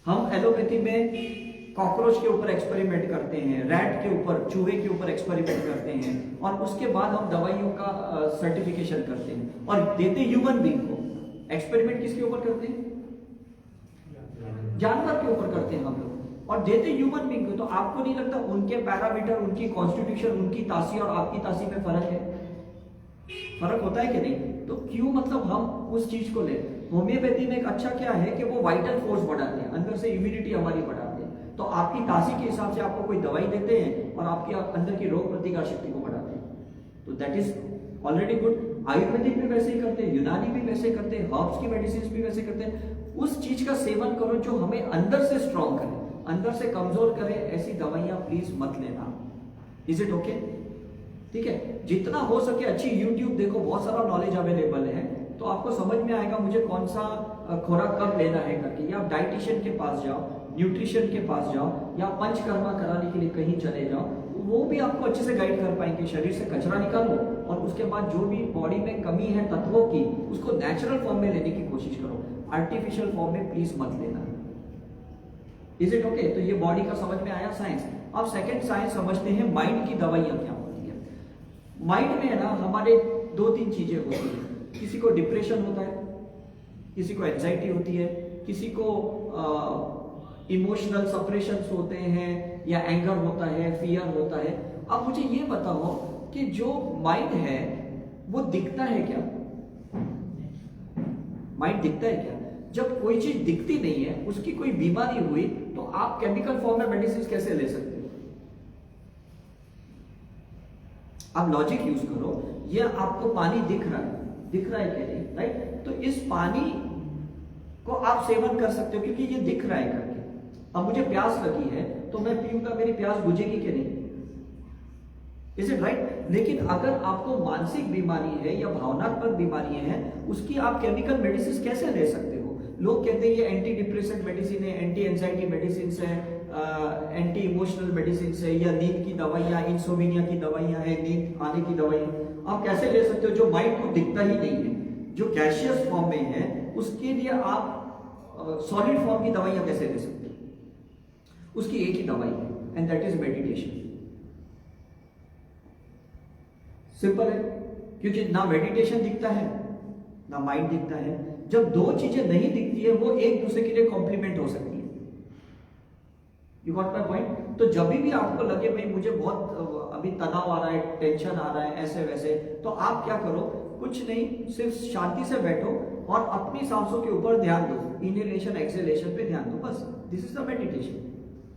हम एलोपैथी में कॉकरोच के ऊपर एक्सपेरिमेंट करते हैं, रैट के ऊपर, चूहे के ऊपर एक्सपेरिमेंट करते हैं, और उसके बाद हम दवाइयों का सर्टिफिकेशन करते हैं और देते ह्यूमन बीइंग को। एक्सपेरिमेंट किसके ऊपर करते हैं? जानवर के ऊपर करते हैं हम लोग, और देते ह्यूमन बीइंग को। तो आपको नहीं लगता उनके पैरामीटर, उनकी कॉन्स्टिट्यूशन, उनकी तासी और आपकी तासी में फर्क है? फर्क होता है कि नहीं? तो क्यों मतलब हम उस चीज को ले? होम्योपैथी में एक अच्छा क्या है कि वो वाइटल फोर्स बढ़ाते हैं, अंदर से इम्यूनिटी हमारी बढ़ाते हैं। तो आपकी तासी के हिसाब से आपको कोई दवाई देते हैं और आपकी अंदर की रोग प्रतिकार शक्ति को बढ़ाते हैं, तो that is already good. Ayurvedic भी वैसे ही करते हैं, यूनानी भी वैसे करते हैं, हर्ब्स की मेडिसिन भी वैसे करते हैं। उस चीज का सेवन करो जो हमें अंदर से स्ट्रॉन्ग करे, अंदर से कमजोर करे। ऐसी दवाइयां प्लीज मत लेना। Is it okay? ठीक है, जितना हो सके अच्छी YouTube देखो, बहुत सारा नॉलेज अवेलेबल है, तो आपको समझ में आएगा मुझे कौन सा खुराक कब लेना है करके। या आप डाइटिशियन के पास जाओ, न्यूट्रिशन के पास जाओ, या पंचकर्मा कराने के लिए कहीं चले जाओ, वो भी आपको अच्छे से गाइड कर पाएंगे। शरीर से कचरा निकालो और उसके बाद जो भी बॉडी में कमी है तत्वों की, उसको नेचुरल फॉर्म में लेने की कोशिश करो, आर्टिफिशियल फॉर्म में प्लीज मत लेना। Is it okay? तो ये बॉडी का समझ में आया साइंस। अब सेकंड साइंस समझते हैं माइंड की दवाइयां क्या होती है। माइंड में है ना हमारे 2-3 चीजें होती है। किसी को डिप्रेशन होता है, किसी को एंजाइटी होती है, किसी को इमोशनल सप्रेशंस होते हैं, या एंगर होता है, फियर होता है। अब मुझे ये बताओ कि जो माइंड है वो दिखता है क्या? माइंड दिखता है क्या? जब कोई चीज दिखती नहीं है, उसकी कोई बीमारी हुई, तो आप केमिकल फॉर्म में मेडिसिन कैसे ले सकते हो? आप लॉजिक यूज करो। ये आपको पानी दिख रहा है कि नहीं, राइट? तो इस पानी को आप सेवन कर सकते हो क्योंकि ये दिख रहा है करके। अब मुझे प्यास लगी है तो मैं पीऊंगा, मेरी प्यास बुझेगी कि नहीं? Is it right? लेकिन अगर आपको मानसिक बीमारी है या भावनात्मक बीमारी है, उसकी आप केमिकल मेडिसिन कैसे ले सकते हो? लोग कहते हैं ये एंटी डिप्रेसेंट मेडिसिन है, एंटी एंजाइटी मेडिसिन है, एंटी इमोशनल मेडिसिन है, या नींद की दवाइयां, इंसोमिनिया की दवाइयां है, नींद आने की दवाइयां। आप कैसे ले सकते हो जो माइंड को दिखता ही नहीं है, जो गैसियस फॉर्म में है? उसके लिए आप सॉलिड फॉर्म की दवाइयां कैसे ले सकते हो? उसकी एक ही दवाई है, and that is meditation. Simple है, क्योंकि ना मेडिटेशन दिखता है ना माइंड दिखता है। जब दो चीजें नहीं दिखती है, वो एक दूसरे के लिए कॉम्प्लीमेंट हो सकती है। You got my point? तो जब भी आपको लगे भाई मुझे बहुत अभी तनाव आ रहा है, टेंशन आ रहा है, ऐसे वैसे, तो आप क्या करो? कुछ नहीं, सिर्फ शांति से बैठो और अपनी सांसों के ऊपर ध्यान दो, इनहेलेशन एक्सहेलेशन पे ध्यान दो, बस। This is the meditation.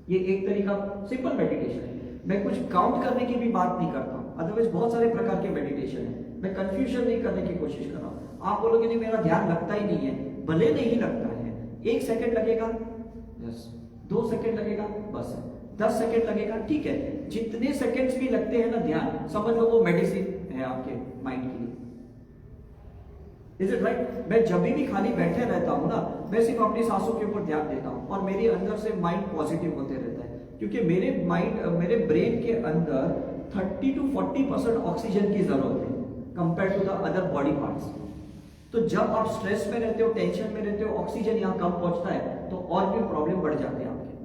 ये एक तरीका सिंपल मेडिटेशन है। मैं कुछ काउंट करने की भी बात नहीं करता हूं, अदरवाइज बहुत सारे प्रकार के मेडिटेशन है। मैं कंफ्यूजन नहीं करने की कोशिश कर रहा हूं। आप बोलोगे नहीं मेरा ध्यान लगता ही नहीं है, भले नहीं लगता है, 1 सेकंड लगेगा, बस 2 सेकंड लगेगा, बस 10 सेकंड लगेगा, ठीक है। जितने सेकंड्स भी लगते हैं ना ध्यान, समझ लो वो मेडिसिन है आपके माइंड के लिए। Is it right? मैं जब भी खाली बैठे रहता हूं ना, मैं सिर्फ अपनी सांसों के ऊपर ध्यान देता हूं और मेरे अंदर से माइंड पॉजिटिव होते रहता है, क्योंकि मेरे ब्रेन के अंदर 30 to 40% ऑक्सीजन की जरूरत है compare to the other body parts. तो जब आप स्ट्रेस में रहते हो, टेंशन में रहते हो, ऑक्सीजन यहाँ कम पहुंचता है, तो और भी प्रॉब्लम बढ़ जाते हैं आपके।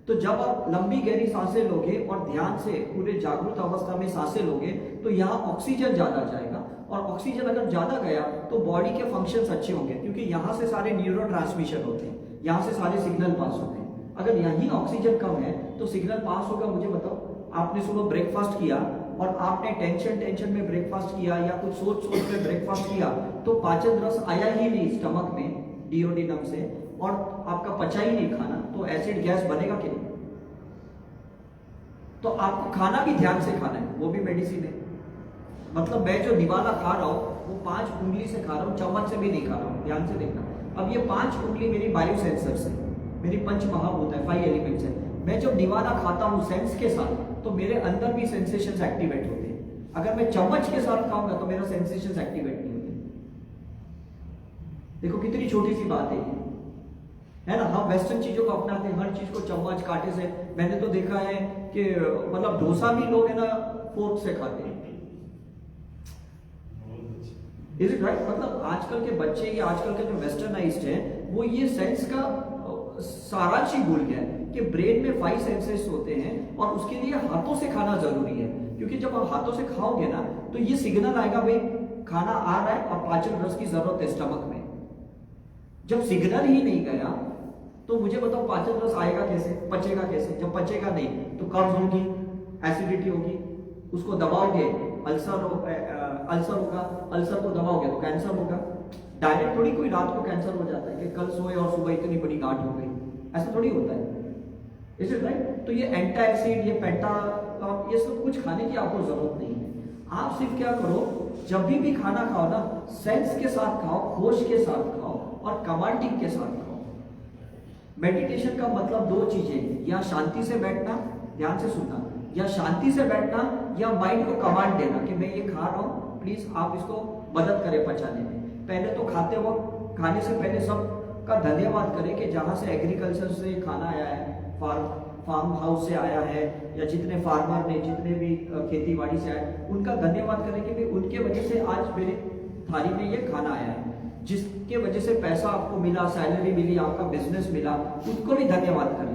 तो जब आप लंबी गहरी सांसें लोगे और ध्यान से पूरे जागरूक अवस्था में सांसें लोगे, तो यहाँ ऑक्सीजन ज्यादा जाएगा, और ऑक्सीजन अगर ज्यादा गया तो बॉडी के फंक्शंस अच्छे होंगे, क्योंकि यहाँ से सारे न्यूरो ट्रांसमिशन होते हैं, यहाँ से सारे सिग्नल पास होते हैं। अगर यहीं ऑक्सीजन कम है तो सिग्नल पास होगा? मुझे बताओ, आपने सुबह ब्रेकफास्ट किया और आपने टेंशन में ब्रेकफास्ट किया या कुछ सोच में ब्रेकफास्ट किया, तो पाचन रस आया ही नहीं स्टमक में डिओडिनम से, और आपका पचा ही नहीं खाना, तो एसिड गैस बनेगा कि नहीं? तो आपको खाना भी ध्यान से खाना है, वो भी मेडिसिन है। मतलब मैं जो निवाला खा रहा हूं वो 5 उंगली से खा रहा हूं, चम्मच से भी नहीं खा रहा हूं, ध्यान से देखना। अब ये 5 उंगली मेरी बायो सेंसर्स है, मेरी पंच महाभूत है, 5 एलिमेंट्स है। मैं जब निवाला खाता हूँ सेंस के साथ, तो मेरे अंदर भी सेंसेशंस एक्टिवेट होते हैं। अगर मैं चम्मच के साथ खाऊंगा तो मेरा सेंसेशंस एक्टिवेट नहीं होते। देखो कितनी छोटी सी बात है ये, है ना। हम वेस्टर्न चीजों को अपनाते हैं, हर चीज को चम्मच कांटे से। मैंने तो देखा है कि मतलब डोसा भी लोग है ना फोर्क से खाते हैं। Is it right? मतलब आजकल के बच्चे या आजकल के जो वेस्टर्नाइज्ड हैं वो ये सेंस का सारांश ही भूल गया है कि ब्रेन में 5 सेंसेस होते हैं और उसके लिए हाथों से खाना जरूरी है। क्योंकि जब आप हाथों से खाओगे ना तो ये सिग्नल आएगा भाई खाना आ रहा है, अब पाचन रस की जरूरत है स्टमक में। जब सिग्नल ही नहीं गया तो मुझे बताओ पाचन रस आएगा कैसे, पचेगा कैसे? जब पचेगा नहीं तो कब्ज होगी, एसिडिटी होगी, उसको दबाओगे अल्सर होगा, अल्सर को दबाओगे तो कैंसर होगा। डायरेक्ट थोड़ी कोई रात को कैंसर हो जाता है कि कल सोए और सुबह इतनी बड़ी गांठ हो गई, ऐसा थोड़ी होता है। Is it right? तो ये एंटासिड, ये पेंटा, ये सब कुछ खाने की आपको जरूरत नहीं है। आप सिर्फ क्या करो, जब भी खाना खाओ ना सेंस के साथ खाओ, होश के साथ खाओ और कमांडिंग के साथ खाओ। मेडिटेशन का मतलब 2 चीजें, या शांति से बैठना, ध्यान से सुनना, या शांति से बैठना या माइंड को कमांड देना कि मैं ये खा रहा हूं, प्लीज आप इसको मदद करें पचाने में। पहले तो खाते वक्त, खाने से पहले सबका धन्यवाद करें कि जहां से एग्रीकल्चर से खाना आया है, फार्म हाउस से आया है, या जितने फार्मर ने, जितने भी खेती बाड़ी से आए, उनका धन्यवाद करें कि भाई उनके वजह से आज मेरे थाली में ये खाना आया है। जिसके वजह से पैसा आपको मिला, सैलरी मिली, आपका बिजनेस मिला, उसको भी धन्यवाद करें।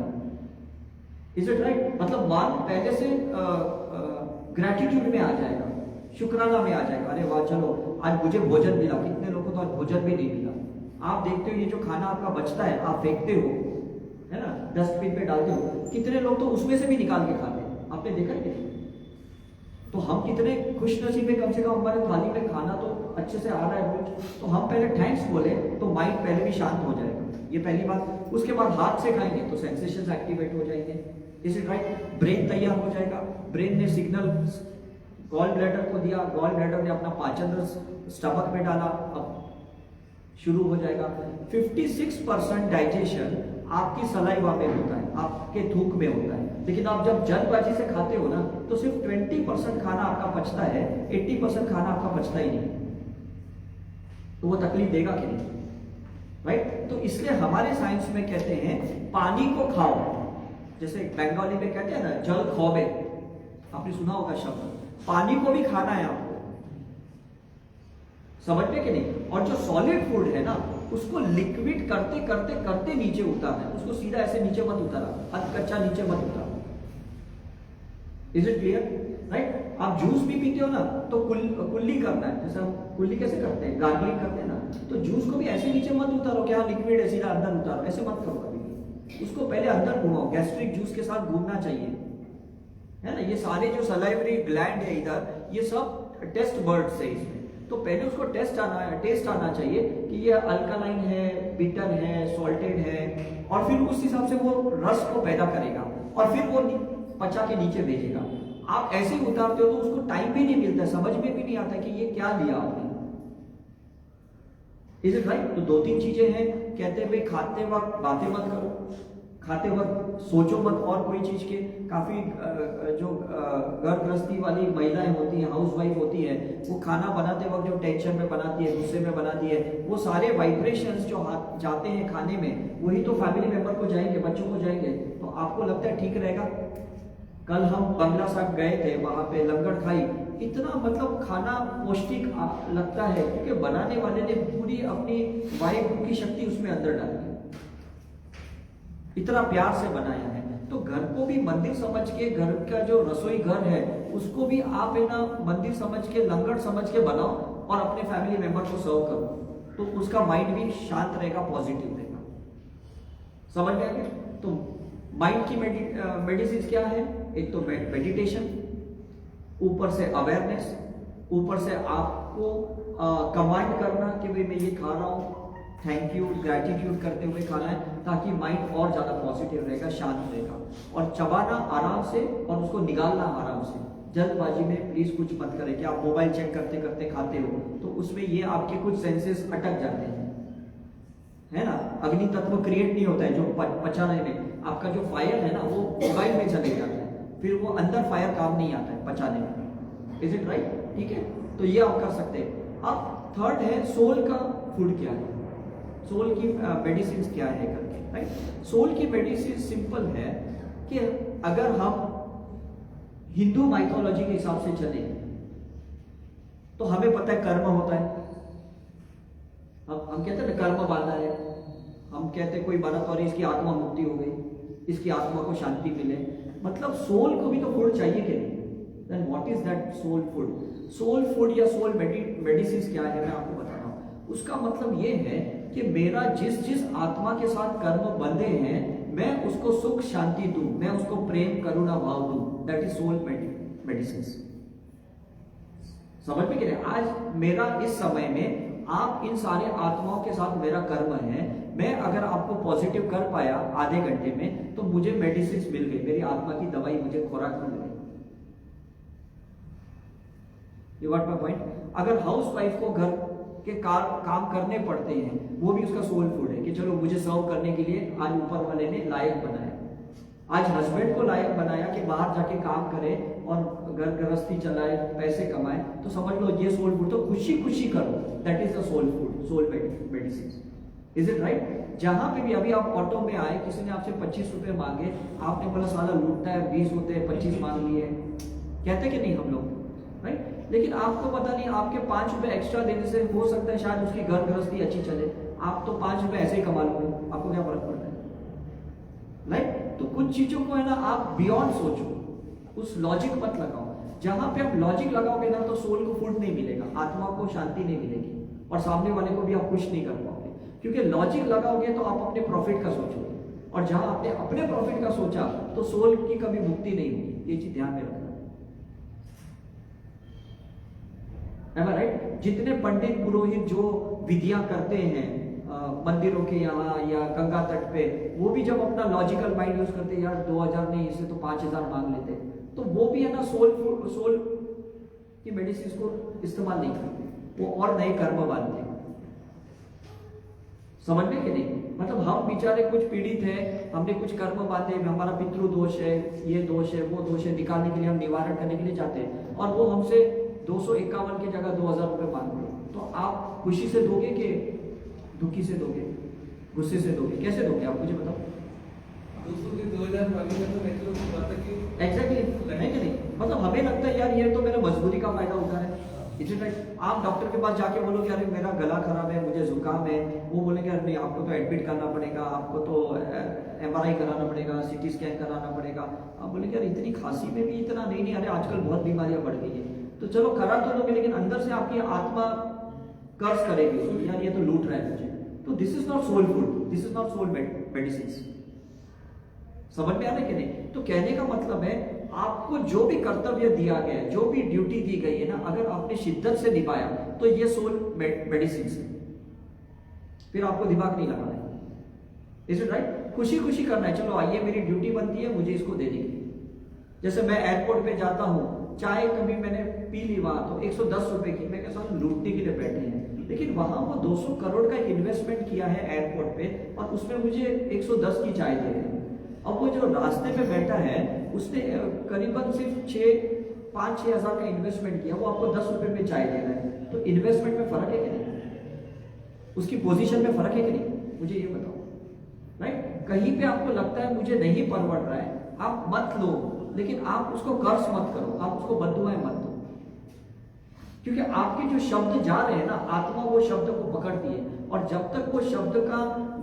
Is it right? मतलब मान पहले से ग्रैटिट्यूड में आ जाएगा, शुक्राना में आ जाएगा। अरे वाह, चलो आज मुझे भोजन मिला। कितने लोगों को तो आज भोजन भी नहीं मिला। आप देखते हो ये जो खाना आपका बचता है आप फेंकते हो, है ना, डस्टबिन पे डालते हो, कितने लोग तो उसमें से भी निकाल के खाते हैं, आपने देखा है? तो हम कितने खुश नसीब है, कम से कम हमारे थाली में खाना तो अच्छे से आ रहा है रोज। तो हम पहले थैंक्स बोले तो माइंड पहले भी शांत हो जाएगा, ये पहली बात। उसके बाद हाथ से खाएंगे तो सेंसेशंस एक्टिवेट हो जाएंगे। Is it right? ब्रेन तैयार हो जाएगा। ब्रेन ने सिग्नल गॉल ब्लैडर को दिया, गॉल ब्लैडर ने अपना पाचन रस स्टमक में डाला, अब शुरू हो जाएगा। 56% डाइजेशन आपकी सलाइवा में होता है, आपके थूक में होता है। लेकिन आप जब जल्दबाजी से खाते हो ना तो सिर्फ 20% खाना आपका पचता है, 80% खाना आपका पचता ही नहीं। तो वो तकलीफ देगा कि नहीं? राइट? तो इसलिए हमारे साइंस में कहते हैं पानी को खाओ, जैसे बंगाली में कहते हैं ना जल खौबे, आपने सुना होगा शब्द। पानी को भी खाना है आपको, समझते कि नहीं? और जो सॉलिड फूड है ना उसको लिक्विड करते करते करते नीचे उतारना है, उसको सीधा ऐसे नीचे मत उतारा, अध कच्चा नीचे मत उतारा। Is it clear? राइट? आप जूस भी पीते हो ना तो कुल्ली करना है, जैसे हम कुल्ली कैसे करते हैं, गार्गलिंग करते हैं ना, तो जूस को भी ऐसे नीचे मत उतारो कि हाँ लिक्विड है सीधा अंदर उतारो, ऐसे मत करो कभी। उसको पहले अंदर घुमाओ, गैस्ट्रिक जूस के साथ घूमना चाहिए, है ना। ये सारे जो सलाइवरी ग्लैंड है इधर, ये सब टेस्ट बर्ड्स है इसमें। तो पहले उसको टेस्ट आना चाहिए कि ये अल्कालाइन है, बिटर है, सॉल्टेड है, और फिर उस हिसाब से वो रस को पैदा करेगा और फिर वो पचा के नीचे भेजेगा। आप ऐसे ही उतारते हो तो उसको टाइम भी नहीं मिलता, समझ में भी नहीं आता कि ये क्या लिया आपने। Is it right? तो 2-3 चीजें हैं, कहते हैं भाई खाते वक्त बातें मत करो, खाते वक्त सोचो मत और कोई चीज के। काफी जो घर गृहस्थी वाली महिलाएं होती हैं, हाउस वाइफ होती है, वो खाना बनाते वक्त जो टेंशन में बनाती है, गुस्से में बनाती है, वो सारे वाइब्रेशंस जो जाते हैं खाने में, वही तो फैमिली मेंबर को जाएंगे, बच्चों को जाएंगे। तो आपको लगता है ठीक रहेगा? कल हम बंगला साहब गए थे, वहां पे लंगर खाई, इतना मतलब खाना पौष्टिक लगता है क्योंकि बनाने वाले ने पूरी अपनी वायु की शक्ति उसमें अंदर डाली है, इतना प्यार से बनाया है। तो घर को भी मंदिर समझ के, घर का जो रसोई घर है उसको भी आप है ना मंदिर समझ के, लंगर समझ के बनाओ और अपने फैमिली मेंबर को सर्व करो, तो उसका माइंड भी शांत रहेगा, पॉजिटिव रहेगा। समझ में आ गया? तो माइंड की मेडिसिन क्या है? एक तो मेडिटेशन, ऊपर से अवेयरनेस, ऊपर से आपको कमांड करना कि भाई मैं ये खा रहा हूँ, थैंक यू, ग्रैटिट्यूड करते हुए खाना है, ताकि माइंड और ज्यादा पॉजिटिव रहेगा, शांत रहेगा। और चबाना आराम से और उसको निकालना आराम से, जल्दबाजी में प्लीज कुछ मत करें कि आप मोबाइल चेक करते करते खाते हो, तो उसमें ये आपके कुछ सेंसेस अटक जाते हैं, है ना, अग्नि तत्व क्रिएट नहीं होता है जो पचाने में, आपका जो फायर है ना वो मोबाइल में चले जाता है, फिर वो अंदर फायर काम नहीं आता है पचाने में। Is it right? ठीक है, तो ये आप कर सकते हैं। अब थर्ड है सोल का फूड क्या है, सोल की मेडिसिन क्या है करके, राइट। सोल की मेडिसिन सिंपल है कि अगर हम हिंदू माइथोलॉजी के हिसाब से चले तो हमें पता है कर्म होता है, हम कहते हैं ना कर्म बांधा है, हम कहते हैं कोई मरा तो इसकी आत्मा मुक्ति हो गई, इसकी आत्मा को शांति मिले, मतलब सोल को भी तो फूड चाहिए कि नहीं? Then what is that soul food? Soul food या सोल मेडिसिन क्या है मैं आपको बता रहा हूँ। उसका मतलब ये है कि मेरा जिस जिस आत्मा के साथ कर्म बंधे हैं मैं उसको सुख शांति दूं, मैं उसको प्रेम करुणा भाव दूं, दैट इज सोल मेडिसिन। समझ में क्या? आज मेरा इस समय में आप इन सारे आत्माओं के साथ मेरा कर्म है, मैं अगर आपको पॉजिटिव कर पाया आधे घंटे में तो मुझे मेडिसिन मिल गई, मेरी आत्मा की दवाई मुझे खुराक मिल गई। You got my point? अगर हाउस वाइफ को घर के काम करने पड़ते हैं वो भी उसका सोल फूड है कि चलो मुझे सर्व करने के लिए आज ऊपर वाले ने लायक बनाया, आज हस्बैंड को लायक बनाया कि बाहर जाके काम करे और घर गृहस्थी चलाए, पैसे कमाए, तो समझ लो ये सोल फूड। तो खुशी खुशी करो, that is the soul food, soul medicine. Is it right? जहां पे भी अभी आप ऑटो में आए, किसी ने आपसे 25 रुपए मांगे, आपने बोला साला लूटता है, 20 होते हैं 25 मांग लिए, कहते कि नहीं हम लोग, राइट? लेकिन आपको पता नहीं आपके 5 रुपए एक्स्ट्रा देने से हो सकता है शायद उसकी घर गृहस्थी अच्छी चले, आप तो 5 रुपए ऐसे ही कमा लोगे, आपको क्या फर्क पड़ता है, राइट? तो कुछ चीजों को है ना आप बियॉन्ड सोचो, उस लॉजिक मत लगाओ। जहां पे आप लॉजिक लगाओगे ना तो सोल को फूड नहीं मिलेगा, आत्मा को शांति नहीं मिलेगी और सामने वाले को भी आप खुश नहीं कर पाओगे, क्योंकि लॉजिक लगाओगे तो आप अपने प्रॉफिट का सोचोगे, और जहां आपने अपने प्रॉफिट का सोचा तो सोल की कभी मुक्ति नहीं होगी। ये चीज ध्यान में रखना है, राइट? जितने पंडित पुरोहित जो विधियां करते हैं मंदिरों के यहाँ या गंगा तट पे, वो भी जब अपना लॉजिकल माइंड यूज करते हैं, यार 2000 नहीं इसे तो 5000 मांग लेते, तो वो भी है ना सोल की मेडिसिन को इस्तेमाल नहीं करते, वो और नए कर्म बांधते। समझ में कि नहीं? मतलब हम बेचारे कुछ पीड़ित हैं, हमने कुछ कर्म बांधे, हमारा पितृ दोष है, ये दोष है, वो दोष है, निकालने के लिए हम निवारण करने के लिए जाते हैं, और वो हमसे 251 की जगह 2000 रुपए मांग रहे, तो आप खुशी से दोगे कि दुखी से दोगे, गुस्से से दोगे, कैसे दोगे आप मुझे बताओ? 2000 मांगेगा तो नेचुरल बात है कि एग्जैक्टली, है कि नहीं? मतलब हमें लगता है यार ये तो मेरे मजबूरी का फायदा उठा है। Is it right? आप डॉक्टर के पास जाके बोलोगे अरे मेरा गला खराब है, मुझे जुकाम है, वो बोलेंगे अरे नहीं आपको तो एडमिट करना पड़ेगा, आपको तो MRI कराना पड़ेगा, CT स्कैन कराना पड़ेगा। आप बोलेंगे यार इतनी खांसी में भी इतना नहीं, अरे आजकल बहुत बीमारियां बढ़ गई है, तो चलो करा तो दोगे, लेकिन अंदर से आपकी आत्मा कर्ज करेगी यार ये तो लूट रहा है मुझे। तो this is not soul food, this is not soul medicine. समझ में आ रहा है कि नहीं? तो कहने का मतलब है आपको जो भी कर्तव्य दिया गया है, जो भी ड्यूटी दी गई है ना, अगर आपने शिद्दत से निभाया तो ये सोल मेडिसिन है, फिर आपको दिमाग नहीं लगाना है। Is it right? खुशी खुशी करना है, चलो आइए मेरी ड्यूटी बनती है मुझे इसको देने की। जैसे मैं एयरपोर्ट पे जाता हूँ, चाय कभी मैंने पी ली वहां तो 110 रुपए की, मैं कैसा लूटने के लिए बैठे हैं, लेकिन वहां वो 200 करोड़ का इन्वेस्टमेंट किया है एयरपोर्ट पे, और उसमें मुझे 110 की चाय दे रहे हैं। अब वो जो रास्ते में बैठा है उसने करीबन सिर्फ 5-6 हजार का इन्वेस्टमेंट किया, वो आपको 10 रुपए में चाय दे रहा है, तो इन्वेस्टमेंट में फर्क है कि नहीं? उसकी पोजीशन में फर्क है कि नहीं? मुझे ये बताओ, राइट? कहीं पे आपको लगता है मुझे नहीं परवड़ रहा है, आप मत लो, लेकिन आप उसको कर्ज मत करो, आप उसको बद्दुआएं मत दो, क्योंकि आपके जो शब्द जा रहे हैं ना, आत्मा वो शब्द को पकड़ती है, और जब तक वो शब्द का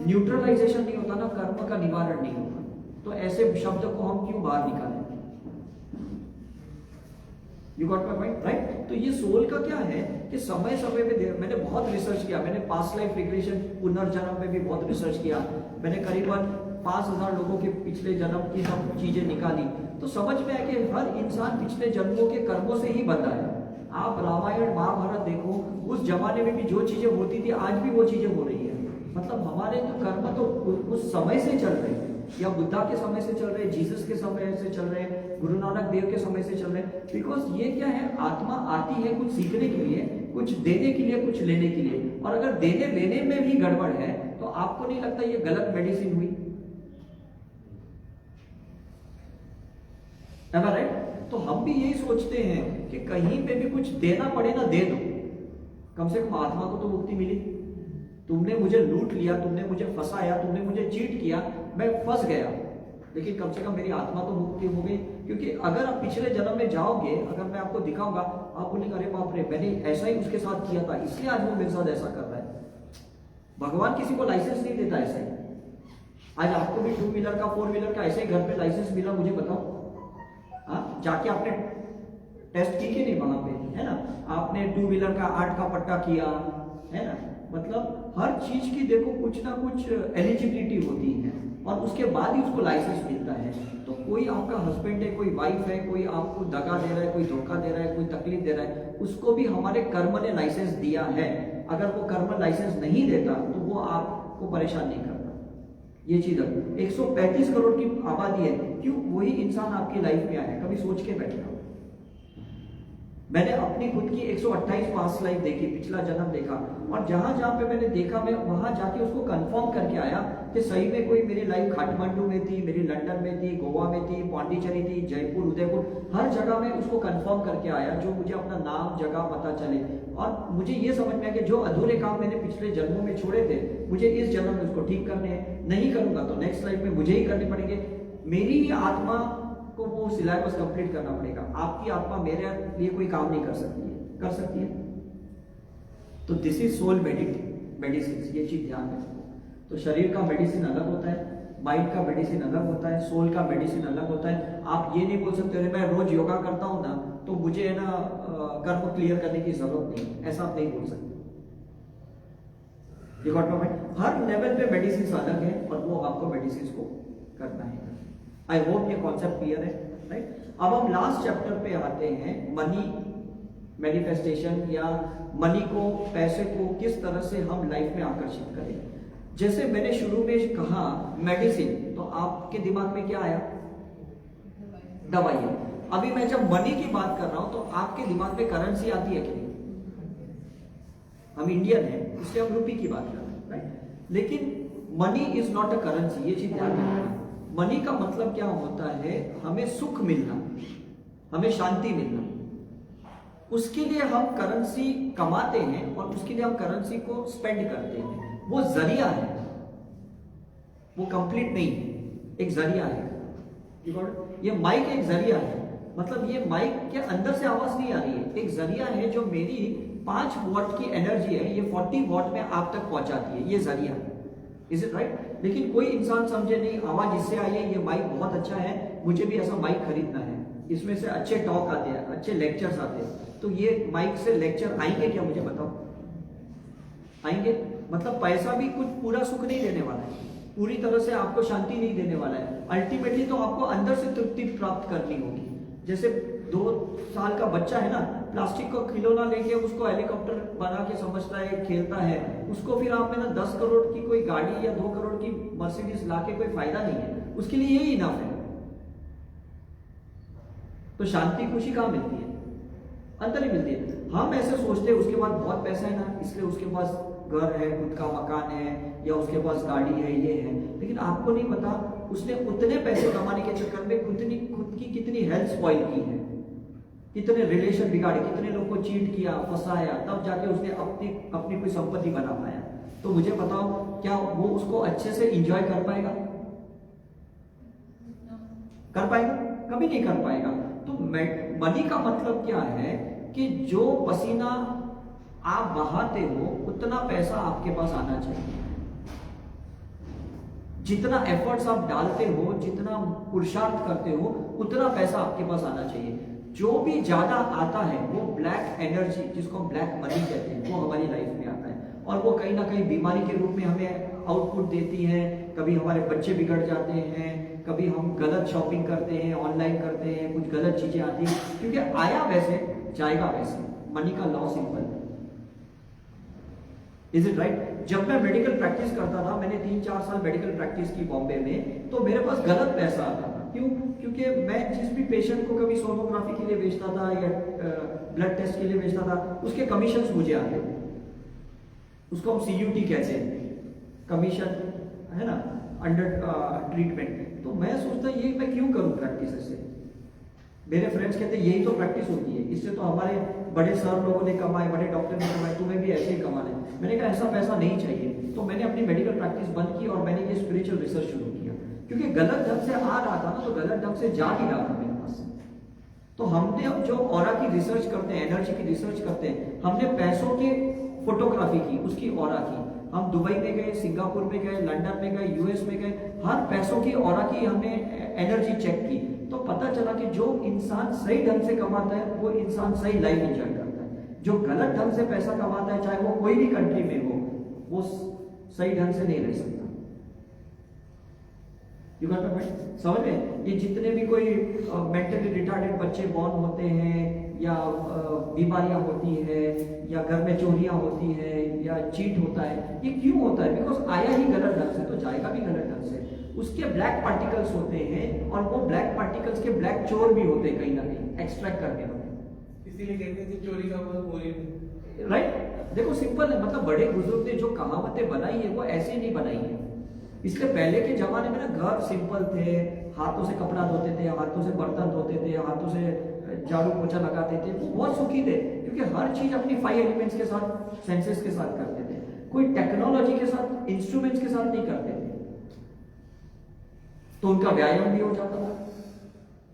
न्यूट्रलाइजेशन नहीं होता ना, कर्म का निवारण नहीं होता, तो ऐसे शब्द को हम क्यों बाहर निकालें? You got my point, right? तो ये सोल का क्या है कि समय समय में मैंने बहुत रिसर्च किया, मैंने पास्ट लाइफ रिग्रेशन पुनर्जन्म में भी बहुत रिसर्च किया, मैंने करीबन 5000 लोगों के पिछले जन्म की सब चीजें निकाली, तो समझ में आया कि हर इंसान पिछले जन्मों के कर्मों से ही बंधा है। आप रामायण महाभारत देखो, उस जमाने में भी जो चीजें होती थी आज भी वो चीजें हो रही है। मतलब हमारे जो कर्म तो उस समय से चल रहे हैं, या बुद्धा के समय से चल रहे हैं, जीसस के समय से चल रहे हैं, गुरु नानक देव के समय से चल रहे हैं, बिकॉज ये क्या है, आत्मा आती है कुछ सीखने के लिए, कुछ देने के लिए, कुछ लेने के लिए, और अगर देने लेने में भी गड़बड़ है तो आपको नहीं लगता ये गलत मेडिसिन हुई? है ना, राइट? तो हम भी यही सोचते हैं कि कहीं पे भी कुछ देना पड़े ना, दे दो, कम से कम आत्मा को तो मुक्ति मिली। तुमने मुझे लूट लिया, तुमने मुझे फंसाया, तुमने मुझे चीट किया, मैं फंस गया, लेकिन कम से कम मेरी आत्मा तो मुक्ति हो गई। क्योंकि अगर आप पिछले जन्म में जाओगे, अगर मैं आपको दिखाऊंगा, आप बोलेंगे अरे बाप रे, मैंने ऐसा ही उसके साथ किया था, इसलिए आज वो मेरे साथ ऐसा कर रहा है। भगवान किसी को लाइसेंस नहीं देता ऐसे ही। आज आपको भी 2 व्हीलर का 4 व्हीलर का ऐसे ही घर पे लाइसेंस मिला, मुझे बताओ। हाँ, जाके आपने टेस्ट की कि नहीं वहां पे, है ना? आपने 2 व्हीलर का 8 का पट्टा किया, है ना? मतलब हर चीज की देखो कुछ ना कुछ एलिजिबिलिटी होती है, और उसके बाद ही उसको लाइसेंस मिलता है। तो कोई आपका हस्बैंड है, कोई वाइफ है, कोई आपको दगा दे रहा है, कोई धोखा दे रहा है, कोई तकलीफ दे रहा है, उसको भी हमारे कर्म ने लाइसेंस दिया है। अगर वो कर्म लाइसेंस नहीं देता तो वो आपको परेशान नहीं करता। ये चीज है। 135 करोड़ की आबादी है, क्यों वही इंसान आपकी लाइफ में आया? कभी सोच के बैठना। मैंने अपनी खुद की 128 पास्ट लाइफ देखी, पिछला जन्म देखा, और जहां जहां पे मैंने देखा, मैं वहां जाके उसको कंफर्म करके आया कि सही में कोई मेरी लाइफ काठमांडू में थी, मेरी लंदन में थी, गोवा में थी, पांडिचेरी थी, जयपुर, उदयपुर, हर जगह में उसको कंफर्म करके आया, जो मुझे अपना नाम जगह पता चले। और मुझे ये समझ में आया कि जो अधूरे काम मैंने पिछले जन्मों में छोड़े थे, मुझे इस जन्म में उसको ठीक करने हैं। नहीं करूंगा तो नेक्स्ट लाइफ में मुझे ही करने पड़ेंगे। मेरी ही आत्मा को वो सिलेबस कंप्लीट करना पड़ेगा। आपकी आत्मा मेरे लिए कोई काम नहीं कर सकती है, कर सकती है? तो दिस इज सोल मेडिसिन, ये चीज ध्यान रखो। तो शरीर का मेडिसिन अलग होता है, माइंड का मेडिसिन अलग होता है, सोल का मेडिसिन अलग होता है। आप ये नहीं बोल सकते अरे मैं रोज योगा करता हूं ना, तो मुझे है ना कर्म क्लियर करने की जरूरत नहीं, ऐसा आप नहीं बोल सकते। हर लेवल पे मेडिसिन अलग है, और वो आपको मेडिसिन को करना है। आई होप ये कॉन्सेप्ट क्लियर है, राइट? अब हम लास्ट चैप्टर पे आते हैं, मनी मैनिफेस्टेशन, या मनी को, पैसे को किस तरह से हम लाइफ में आकर्षित करें। जैसे मैंने शुरू में कहा मेडिसिन, तो आपके दिमाग में क्या आया? दवाई। अभी मैं जब मनी की बात कर रहा हूं तो आपके दिमाग में करेंसी आती है कि नहीं? हम इंडियन हैं, इसलिए हम रुपी की बात कर रहे हैं, राइट? लेकिन money is not a currency, ये चीज ध्यान रखना। मनी का मतलब क्या होता है? हमें सुख मिलना, हमें शांति मिलना। उसके लिए हम करेंसी कमाते हैं, और उसके लिए हम करेंसी को स्पेंड करते हैं। वो जरिया है, वो कंप्लीट नहीं है, एक जरिया है। ये माइक एक जरिया है, मतलब ये माइक के अंदर से आवाज नहीं आ रही है, एक जरिया है जो मेरी 5 वॉट की एनर्जी है, ये 40 वॉट में आप तक पहुंचाती है, ये जरिया है। Is it right? लेकिन कोई इंसान समझे नहीं, आवाज इससे आई है, ये माइक बहुत अच्छा है, मुझे भी ऐसा माइक खरीदना है, इसमें से अच्छे टॉक आते हैं, अच्छे लेक्चर्स आते हैं, तो ये माइक से लेक्चर आएंगे क्या? मुझे बताओ, आएंगे? मतलब पैसा भी कुछ पूरा सुख नहीं देने वाला है, पूरी तरह से आपको शांति नहीं देने वाला है। अल्टीमेटली तो आपको अंदर से तृप्ति प्राप्त करनी होगी। जैसे 2 साल का बच्चा है ना, प्लास्टिक का खिलौना लेके उसको हेलीकॉप्टर बना के समझता है, खेलता है, उसको फिर आप में ना 10 करोड़ की कोई गाड़ी या 2 करोड़ की मर्सिडीज लाके कोई फायदा नहीं है, उसके लिए यही इनफ है। तो शांति खुशी कहां मिलती है? अंदर ही मिलती है। हम ऐसे सोचते हैं उसके पास बहुत पैसा है ना, इसलिए उसके पास घर है, खुद का मकान है, या उसके पास गाड़ी है, ये है, लेकिन आपको नहीं पता उसने उतने पैसे कमाने के चक्कर में खुद की कितनी हेल्थ स्पॉइल की है, कितने रिलेशन बिगाड़े, कितने लोगों को चीट किया, फंसाया, तब जाके उसने अपनी कोई संपत्ति बना पाया। तो मुझे बताओ, क्या वो उसको अच्छे से एंजॉय कर पाएगा? कर पाएगा? कभी नहीं कर पाएगा। तो मनी का मतलब क्या है कि जो पसीना आप बहाते हो उतना पैसा आपके पास आना चाहिए। जितना एफर्ट्स आप डालते हो, जितना पुरुषार्थ करते हो, उतना पैसा आपके पास आना चाहिए। जो भी ज्यादा आता है वो ब्लैक एनर्जी, जिसको हम ब्लैक मनी कहते हैं, वो हमारी लाइफ में आता है, और वो कहीं ना कहीं बीमारी के रूप में हमें आउटपुट देती है। कभी हमारे बच्चे बिगड़ जाते हैं, कभी हम गलत शॉपिंग करते हैं, ऑनलाइन करते हैं, कुछ गलत चीजें आती हैं, क्योंकि आया वैसे जाएगा वैसे। मनी का लॉ सिंपल है। Is it right? जब मैं मेडिकल प्रैक्टिस करता था, मैंने 3-4 साल मेडिकल प्रैक्टिस की बॉम्बे में, तो मेरे पास गलत पैसा आता था। क्यों? क्योंकि मैं जिस भी पेशेंट को कभी सोनोग्राफी के लिए भेजता था या ब्लड टेस्ट के लिए भेजता था, उसके कमीशंस मुझे आते थे। उसको हम CUT कहते हैं, कमीशन, है ना, अंडर ट्रीटमेंट। तो मैं सोचता ये मैं क्यों करूं प्रैक्टिस ऐसे। मेरे फ्रेंड्स कहते यही तो प्रैक्टिस होती है, इससे तो हमारे बड़े सर लोगों ने कमाए, बड़े डॉक्टर ने कमाए, तुम्हें भी ऐसे ही कमाना है। मैंने कहा ऐसा पैसा नहीं चाहिए। तो मैंने अपनी मेडिकल प्रैक्टिस बंद की और मैंने ये स्पिरिचुअल रिसर्च शुरू किया, क्योंकि गलत ढंग से आ रहा था ना, तो गलत ढंग से जा नहीं रहा था मेरे पास। तो हमने अब जो ऑरा की रिसर्च करते हैं, एनर्जी की रिसर्च करते हैं, हमने पैसों की फोटोग्राफी की, उसकी ऑरा की। हम दुबई में गए, सिंगापुर में गए, लंदन में गए, यूएस में गए, हर पैसों की ऑरा की हमने एनर्जी चेक की। तो पता चला कि जो इंसान सही ढंग से कमाता है वो इंसान सही लाइफ एंजॉय करता है। जो गलत ढंग से पैसा कमाता है, चाहे वो कोई भी कंट्री में हो, वो सही ढंग से नहीं रह सकता। You got my point? समझ में? ये जितने भी कोई मेंटली रिटार्डेड बच्चे बॉर्न होते हैं, या बीमारियां होती है, या घर में चोरियां होती है, या चीट होता है, ये क्यों होता है? बिकॉज आया ही गलत ढंग से तो जाएगा भी गलत ढंग से। उसके ब्लैक पार्टिकल्स होते हैं, और वो ब्लैक पार्टिकल्स के ब्लैक चोर भी होते हैं कहीं ना कहीं एक्सट्रैक्ट करने वाले। इसीलिए कहते हैं कि चोरी का बहुत बोरी नहीं। राइट? देखो सिंपल है, मतलब बड़े बुजुर्ग ने जो कहावतें बनाई है वो ऐसे नहीं बनाई है। इसलिए पहले के जमाने में ना घर सिंपल थे, हाथों से कपड़ा धोते थे, हाथों से बर्तन धोते थे, हाथों से झाड़ू पोछा लगाते थे, वो बहुत सुखी थे, क्योंकि हर चीज अपनी 5 एलिमेंट्स के साथ, सेंसेस के साथ करते थे। कोई टेक्नोलॉजी के साथ, इंस्ट्रूमेंट्स के साथ नहीं करते थे। तो उनका व्यायाम भी हो जाता था,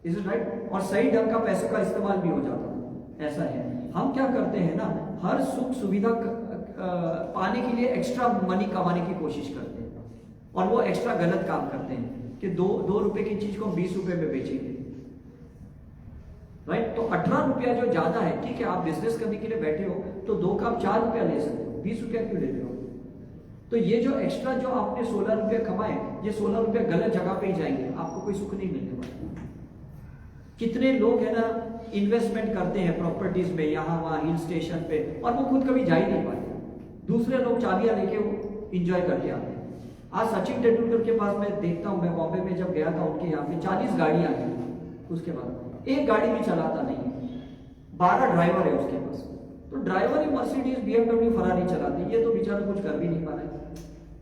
इज इट राइट? और सही ढंग का पैसों का इस्तेमाल भी हो जाता था। ऐसा है, हम क्या करते हैं ना, हर सुख सुविधा पाने के लिए एक्स्ट्रा मनी कमाने की कोशिश करते हैं, और वो एक्स्ट्रा गलत काम करते हैं कि 2 रुपए की चीज को 20 रुपए में बेचेंगे। राइट? तो 18 रुपया जो ज्यादा है, ठीक है, आप बिजनेस करने के लिए बैठे हो तो 2 का आप 4 रुपया ले सकते हो, 20 रुपया क्यों ले रहे हो? तो ये जो एक्स्ट्रा जो आपने 16 रुपया कमाए, ये 16 रुपया गलत जगह पे ही जाएंगे, आपको कोई सुख नहीं मिलने वाला। कितने लोग है ना इन्वेस्टमेंट करते हैं प्रॉपर्टीज में, यहाँ वहां हिल स्टेशन पे, और वो खुद कभी जा ही नहीं पाते। दूसरे लोग चाबियां लेके वो इंजॉय करके आते हैं। आज सचिन तेंदुलकर के पास मैं देखता हूँ, मैं बॉम्बे में जब गया था उनके यहाँ पे 40 गाड़ियां हैं, उसके बाद एक गाड़ी भी चलाता नहीं है, 12 ड्राइवर है उसके पास। तो ड्राइवर ही मर्सिडीज, BMW, फरारी चलाते, ये तो बेचारा कुछ कर भी नहीं पा रहे।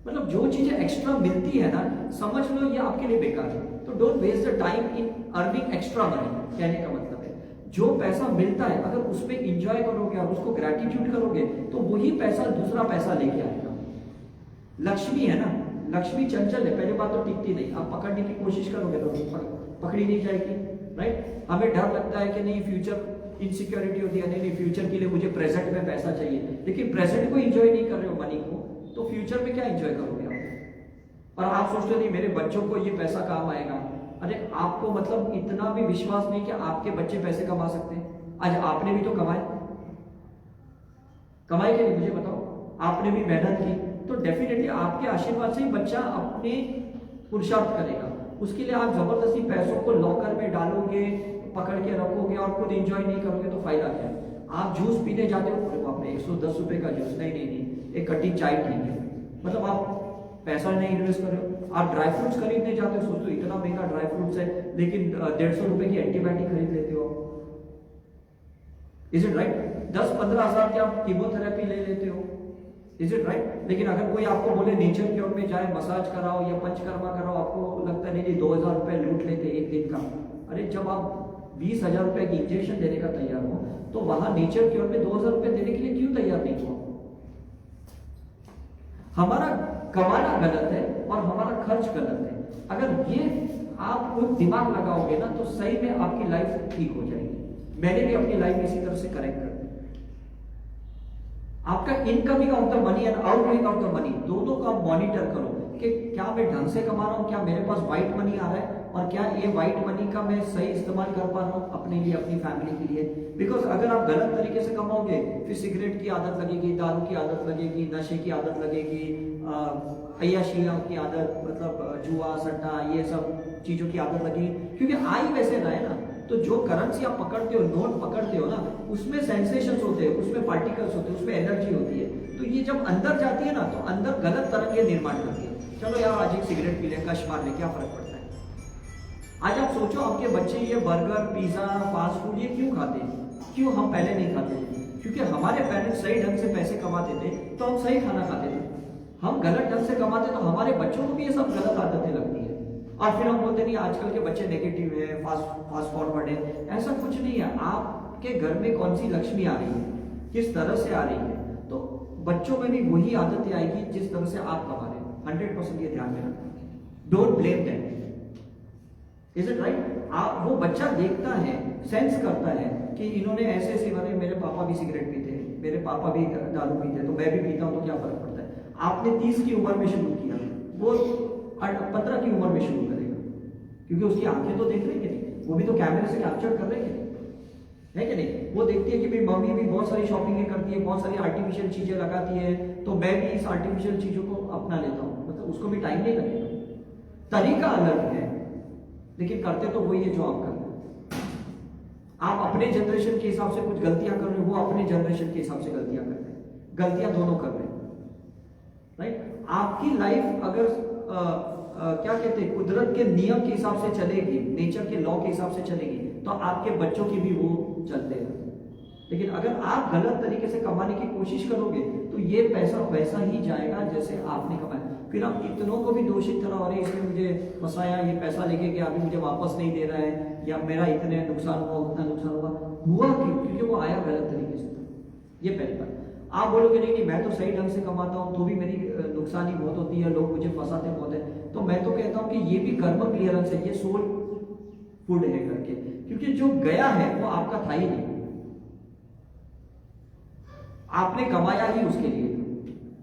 मतलब जो चीजें एक्स्ट्रा मिलती है ना, समझ लो ये आपके लिए बेकार है। तो don't waste the time in earning extra money. कहने का मतलब है, जो पैसा मिलता है अगर उसमें इंजॉय करोगे और उसको ग्रेटिट्यूड करोगे, तो वही पैसा दूसरा पैसा लेके आएगा। लक्ष्मी है ना, लक्ष्मी चंचल है, पहली बात तो टिकती नहीं, आप पकड़ने की कोशिश करोगे तो पकड़ी नहीं जाएगी। राइट? हमें डर लगता है कि नहीं, फ्यूचर इनसिक्योरिटी होती है, नहीं फ्यूचर के लिए मुझे प्रेजेंट में पैसा चाहिए, लेकिन प्रेजेंट को एंजॉय नहीं कर रहे हो मनी को, तो फ्यूचर में क्या एंजॉय करोगे आप? और आप सोचते नहीं मेरे बच्चों को ये पैसा काम आएगा। अरे आपको मतलब इतना भी विश्वास नहीं कि आपके बच्चे पैसे कमा सकते हैं? आज आपने भी तो कमाए कि नहीं, मुझे बताओ। आपने भी मेहनत की, तो डेफिनेटली आपके आशीर्वाद से ही बच्चा अपने पुरुषार्थ करेगा। उसके लिए आप जबरदस्ती पैसों को लॉकर में डालोगे, पकड़ के रखोगे और खुद एंजॉय नहीं करोगे तो फायदा क्या है? आप जूस पीने जाते हो, अरे बाप रे 110 रुपए का जूस, नहीं, एक कटिंग चाय ठीक है, मतलब आप पैसा नहीं इन्वेस्ट कर रहे हो। आप ड्राई फ्रूट्स खरीदने जाते हो, सोचो इतना महंगा ड्राई फ्रूट्स है, लेकिन 150 रुपए की एंटीबायोटिक खरीद लेते हो। Is it right? 10-15 हजार की आप कीमोथेरेपी ले लेते हो। Is it right? लेकिन अगर कोई आपको बोले नेचर क्योर में जाए, मसाज कराओ या पंचकर्मा कराओ, आपको लगता नहीं 2000 रुपए लूट लेते एक दिन का। अरे जब आप 20,000 रुपए की इंजेक्शन देने का तैयार हो, तो वहां नेचर क्योर में 2000 रुपए देने के लिए क्यों तैयार नहीं हो? हमारा कमाना गलत है और हमारा खर्च गलत है। अगर ये आप खुद दिमाग लगाओगे ना, तो सही में आपकी लाइफ ठीक हो जाएगी। मैंने भी अपनी लाइफ इसी तरह से करेक्ट कर दी। आपका incoming of the money and outgoing of the money, दोनों का मॉनिटर करो कि क्या मैं ढंग से कमा रहा हूं, क्या मेरे पास व्हाइट मनी आ रहा है, और क्या ये व्हाइट मनी का मैं सही इस्तेमाल कर पा रहा हूं अपने लिए, अपनी फैमिली के लिए। बिकॉज अगर आप गलत तरीके से कमाओगे, फिर सिगरेट की आदत लगेगी, दारू की आदत लगेगी, नशे की आदत लगेगी, अय्याशियों की आदत, मतलब जुआ सट्टा, ये सब चीजों की आदत लगेगी, क्योंकि आई वैसे रहे ना। तो जो करेंसी आप पकड़ते हो, नोट पकड़ते हो ना, उसमें सेंसेशंस होते हैं, उसमें पार्टिकल्स होते हैं, उसमें एनर्जी होती है। तो ये जब अंदर जाती है ना, तो अंदर गलत तरंगें निर्माण करती है। चलो यार आज एक सिगरेट पी ले, कश मार ले, क्या फर्क पड़ता है? आज आप सोचो आपके बच्चे ये बर्गर, पिज्जा, फास्ट फूड ये क्यों खाते हैं? क्यों हम पहले नहीं खाते थे? क्योंकि हमारे पेरेंट्स सही ढंग से पैसे कमाते थे, तो हम सही खाना खाते थे। हम गलत ढंग से कमाते तो हमारे बच्चों को भी ये सब गलत आदतें लगती है। और फिर हम बोलते नहीं आजकल के बच्चे नेगेटिव है, फास्ट फॉरवर्ड है। ऐसा कुछ नहीं है। आपके घर में कौन सी लक्ष्मी आ रही है, किस तरह से आ रही है, तो बच्चों में भी वही आदतें आएगी जिस तरह से आप कमा रहे हैं। 100% ये ध्यान में रखना। Don't blame them. Is it right? आप वो बच्चा देखता है, सेंस करता है कि इन्होंने ऐसे ऐसे बने, मेरे पापा भी सिगरेट पीते हैं, मेरे पापा भी दारू पीते हैं, तो मैं भी पीता हूं, तो क्या फर्क पड़ता है। आपने 30 की उम्र में शुरू किया, वो 15 की उम्र में शुरू करेगा, क्योंकि उसकी आंखें तो देख रही है नहीं, वो भी तो कैमरे से कैप्चर कर रहे हैं है कि नहीं। वो देखती है कि भाई मम्मी भी बहुत सारी शॉपिंग करती है, बहुत सारी आर्टिफिशियल चीजें लगाती है, तो मैं भी इस आर्टिफिशियल चीजों को अपना लेता हूँ। मतलब उसको भी टाइम नहीं लगेगा। तरीका अलग है, लेकिन करते तो वही है जो आप कर रहे हैं। आप अपने जनरेशन के हिसाब से कुछ गलतियां कर रहे हो, वो अपने जनरेशन के हिसाब से गलतियां कर रहे हैं। गलतियां दोनों कर रहे हैं, राइट। आपकी लाइफ अगर क्या कहते हैं, कुदरत के नियम के हिसाब से चलेगी, नेचर के लॉ के हिसाब से चलेगी, तो आपके बच्चों की भी वो चलते हैं। लेकिन अगर आप गलत तरीके से कमाने की कोशिश करोगे तो ये पैसा वैसा ही जाएगा जैसे आपने कमाया। फिर आप इतनों को भी दोषित ठहरा रहे, इसने मुझे फंसाया, ये पैसा लेके गया, अभी मुझे वापस नहीं दे रहा है, या मेरा इतने नुकसान हुआ, उतना नुकसान हुआ क्यों? क्योंकि वो आया गलत तरीके से। ये पहली बात। आप बोलोगे नहीं नहीं मैं तो सही ढंग से कमाता हूँ, तो भी मेरी नुकसानी बहुत होती है, लोग मुझे फंसाते बहुत है, तो मैं तो कहता हूँ कि ये भी कर्म क्लियरेंस है, ये सोल फूड है करके। क्योंकि जो गया है वो आपका था ही नहीं, आपने कमाया ही उसके लिए,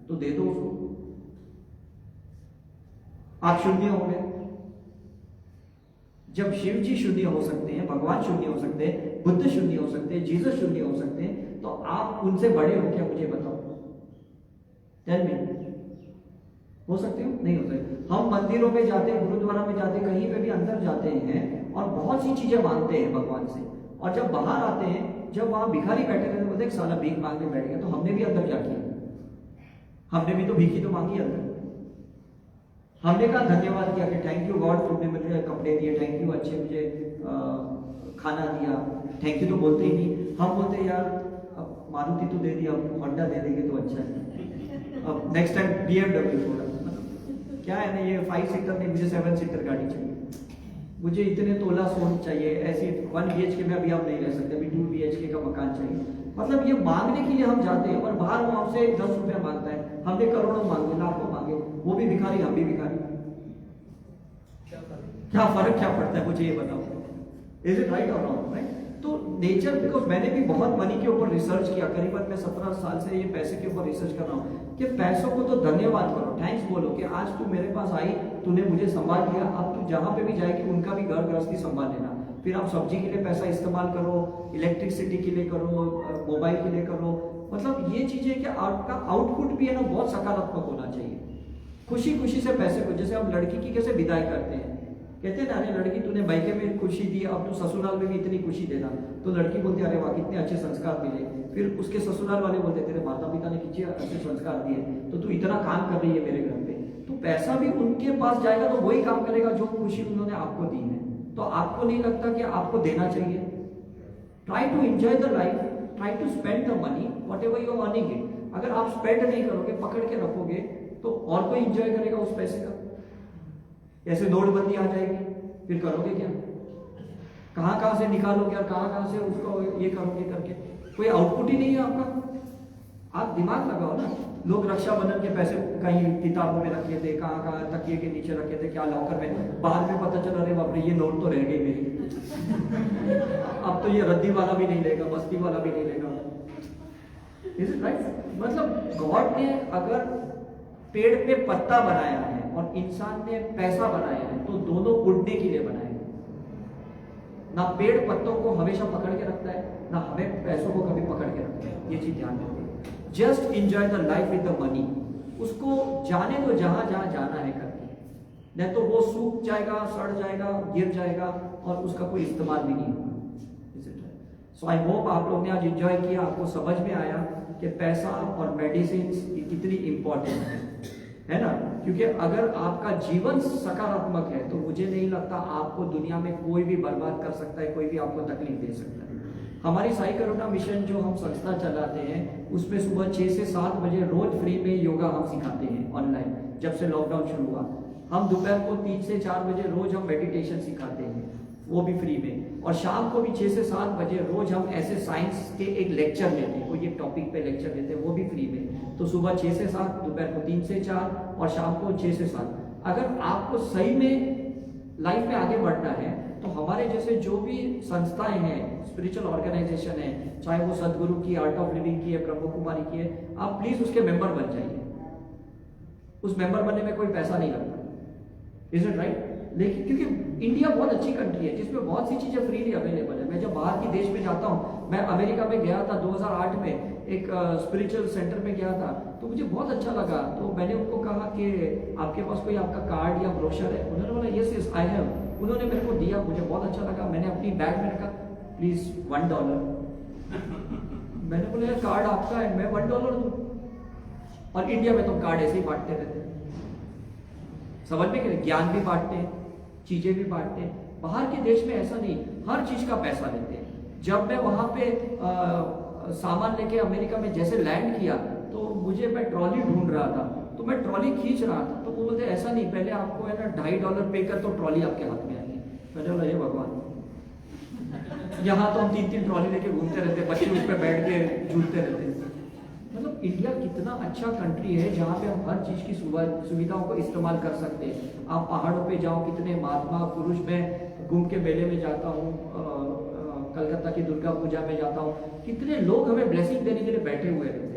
तो दे दो उसको। आप शून्य हो गए। जब शिव जी शून्य हो सकते हैं, भगवान शून्य हो सकते हैं, बुद्ध शून्य हो सकते हैं, जीसस शून्य हो सकते हैं, तो आप उनसे बड़े हो क्या? मुझे बताओ, टेल मी। हो सकते हो? नहीं हो सकते। हम मंदिरों में जाते हैं, गुरुद्वारा में जाते हैं, कहीं पे भी अंदर जाते हैं और बहुत सी चीजें मांगते हैं भगवान से, और जब बाहर आते हैं, जब वहां भिखारी बैठे रहते, बोलते एक साला भीख मांगने बैठ गया। तो हमने भी अंदर क्या किया? हमने भी तो भीखी तो मांगी अंदर। हमने कहा धन्यवाद किया कि थैंक यू गॉड, तुमने मुझे कपड़े दिए, थैंक यू, अच्छे मुझे खाना दिया, थैंक यू तो बोलते ही नहीं। हम बोलते यार अब मारुति तो दे दिया, अब होंडा दे देंगे तो अच्छा है, अब नेक्स्ट टाइम BMW थोड़ा। क्या है ना, ये 5 सीटर नहीं, मुझे 7 सीटर गाड़ी चाहिए, मुझे इतने तोला सोन चाहिए, ऐसे 1 BHK में अभी आप नहीं रह सकते, अभी 2 BHK का मकान चाहिए। मतलब ये मांगने के लिए हम जाते हैं, और बाहर वो हमसे 10 रुपया मांगता है, हमने करोड़ों मांगे, लाखों मांगे, वो भी भिखारी, हम भी भिखारी। क्या फर्क क्या पड़ता है, मुझे ये बताओ। इज इट राइट और रॉन्ग? राइट। तो नेचर, बिकॉज मैंने भी बहुत मनी के ऊपर रिसर्च किया, करीबन मैं 17 साल से ये पैसे के ऊपर रिसर्च कर रहा हूँ कि पैसों को तो धन्यवाद करो, थैंक्स बोलो कि आज तू मेरे पास आई, तूने मुझे संभाल लिया, अब तू जहां पे भी जाएगी उनका भी घर गृहस्थी संभाल लेना। फिर आप सब्जी के लिए पैसा इस्तेमाल करो, इलेक्ट्रिसिटी के लिए करो, मोबाइल के लिए करो। मतलब ये चीजें कि आपका आउटपुट भी है ना बहुत सकारात्मक होना चाहिए। खुशी खुशी से पैसे को, जैसे हम लड़की की कैसे विदाई करते हैं, कहते हैं ना, अरे लड़की तूने बैके में खुशी दी, अब तू ससुराल में भी इतनी खुशी देना। तो लड़की बोलती है अरे वाह कितने अच्छे संस्कार मिले। फिर उसके ससुराल वाले बोलते तेरे माता पिता ने कितने अच्छे संस्कार दिए, तो तू इतना काम कर रही है मेरे घर पे। तो पैसा भी उनके पास जाएगा तो वही काम करेगा जो खुशी उन्होंने आपको दी है। तो आपको नहीं लगता कि आपको देना चाहिए? Try to enjoy the life, try to spend the money whatever you are earning it. अगर आप स्पेंड नहीं करोगे, पकड़ के रखोगे, तो और कोई एंजॉय करेगा उस पैसे का? ऐसे नोटबंदी आ जाएगी, फिर करोगे क्या? कहां से निकालोगे और कहां से उसको ये करोगे करके? कोई आउटपुट ही नहीं है आपका। आप दिमाग लगाओ ना। लोग रक्षाबंधन के पैसे कहीं किताबों में रखे थे, कहां तकिए के नीचे रखे थे, क्या लॉकर में, बाद में पता चला अरे बाप रे ये नोट तो रह गई मेरी। अब तो ये रद्दी वाला भी नहीं लेगा, बस्ती वाला भी नहीं लेगा। Is it right? मतलब गॉड ने अगर पेड़ पे पत्ता बनाया है और इंसान ने पैसा बनाया है, तो दोनों उड़ने के लिए बनाए। ना पेड़ पत्तों को हमेशा पकड़ के रखता है, ना हमें पैसों को कभी पकड़ के रखता है। ये चीज ध्यान रखिए। Just enjoy the life with the money. उसको जाने दो जहां जहां जाना है करके, नहीं तो वो सूख जाएगा, सड़ जाएगा, गिर जाएगा और उसका कोई इस्तेमाल भी नहीं होगा। सो आई होप आप लोग ने आज एंजॉय किया, आपको समझ में आया कि पैसा और मेडिसिन कितनी इंपॉर्टेंट है ना। क्योंकि अगर आपका जीवन सकारात्मक है तो मुझे नहीं लगता आपको दुनिया में कोई भी बर्बाद कर सकता है, कोई भी आपको तकलीफ दे सकता है। हमारी साई करुणा मिशन जो हम संस्था चलाते हैं उसमें सुबह 6 से 7 बजे रोज फ्री में योगा हम सिखाते हैं ऑनलाइन। जब से लॉकडाउन शुरू हुआ हम दोपहर को 3 से 4 बजे रोज हम मेडिटेशन सिखाते हैं, वो भी फ्री में। और शाम को भी 6 से 7 बजे रोज हम ऐसे साइंस के एक लेक्चर लेते हैं, कोई एक टॉपिक पे लेक्चर लेते हैं, वो भी फ्री में। तो सुबह 6 से 7, दोपहर को 3 से 4 और शाम को 6 से 7। अगर आपको सही में लाइफ में आगे बढ़ना है तो हमारे जैसे जो भी संस्थाएं हैं, स्पिरिचुअल ऑर्गेनाइजेशन है, चाहे वो सदगुरु की, आर्ट ऑफ लिविंग की है, ब्रह्म कुमारी की है, आप प्लीज उसके मेंबर बन जाइए। उस मेंबर बनने में कोई पैसा नहीं लगता, इज इट राइट? लेकिन क्योंकि इंडिया बहुत अच्छी कंट्री है जिसमें बहुत सी चीजें फ्रीली अवेलेबल है। मैं जब बाहर के देश में जाता हूँ, मैं अमेरिका में गया था 2008 में, एक स्पिरिचुअल सेंटर में गया था, तो मुझे बहुत अच्छा लगा। तो मैंने उनको कहा कि आपके पास कोई आपका कार्ड या ब्रोशर है? उन्होंने बोला यस यस आई हैव। उन्होंने मेरे को दिया, मुझे बहुत अच्छा लगा। मैंने अपनी बैग में रखा, प्लीज $1। मैंने बोला यार कार्ड आपका है, मैं $1 दूं? और इंडिया में तो कार्ड ऐसे ही बांटते रहते हैं, समझ में कि ज्ञान भी बांटते हैं, चीजें भी बांटते हैं। बाहर के देश में ऐसा नहीं, हर चीज का पैसा लेते हैं। जब मैं वहां पे सामान लेके अमेरिका में जैसे लैंड किया तो मैं ट्रॉली ढूंढ रहा था, तो मैं ट्रॉली खींच रहा था, तो वो बोलते ऐसा नहीं, पहले आपको है ना $2.5 पे कर तो ट्रॉली आपके हाथ में आएगी। मैंने बोला ये भगवान, यहाँ तो हम 3-3 ट्रॉली लेके घूमते रहते, बच्चे उस पर बैठ के झूलते रहते। मतलब इंडिया कितना अच्छा कंट्री है जहाँ पे हम हर चीज की सुविधाओं को इस्तेमाल कर सकते हैं। आप पहाड़ों पे जाओ, कितने महात्मा पुरुष, मैं कुंभ के मेले में जाता हूँ, कलकत्ता की दुर्गा पूजा में जाता हूँ, कितने लोग हमें ब्लेसिंग देने के लिए बैठे हुए रहते हैं।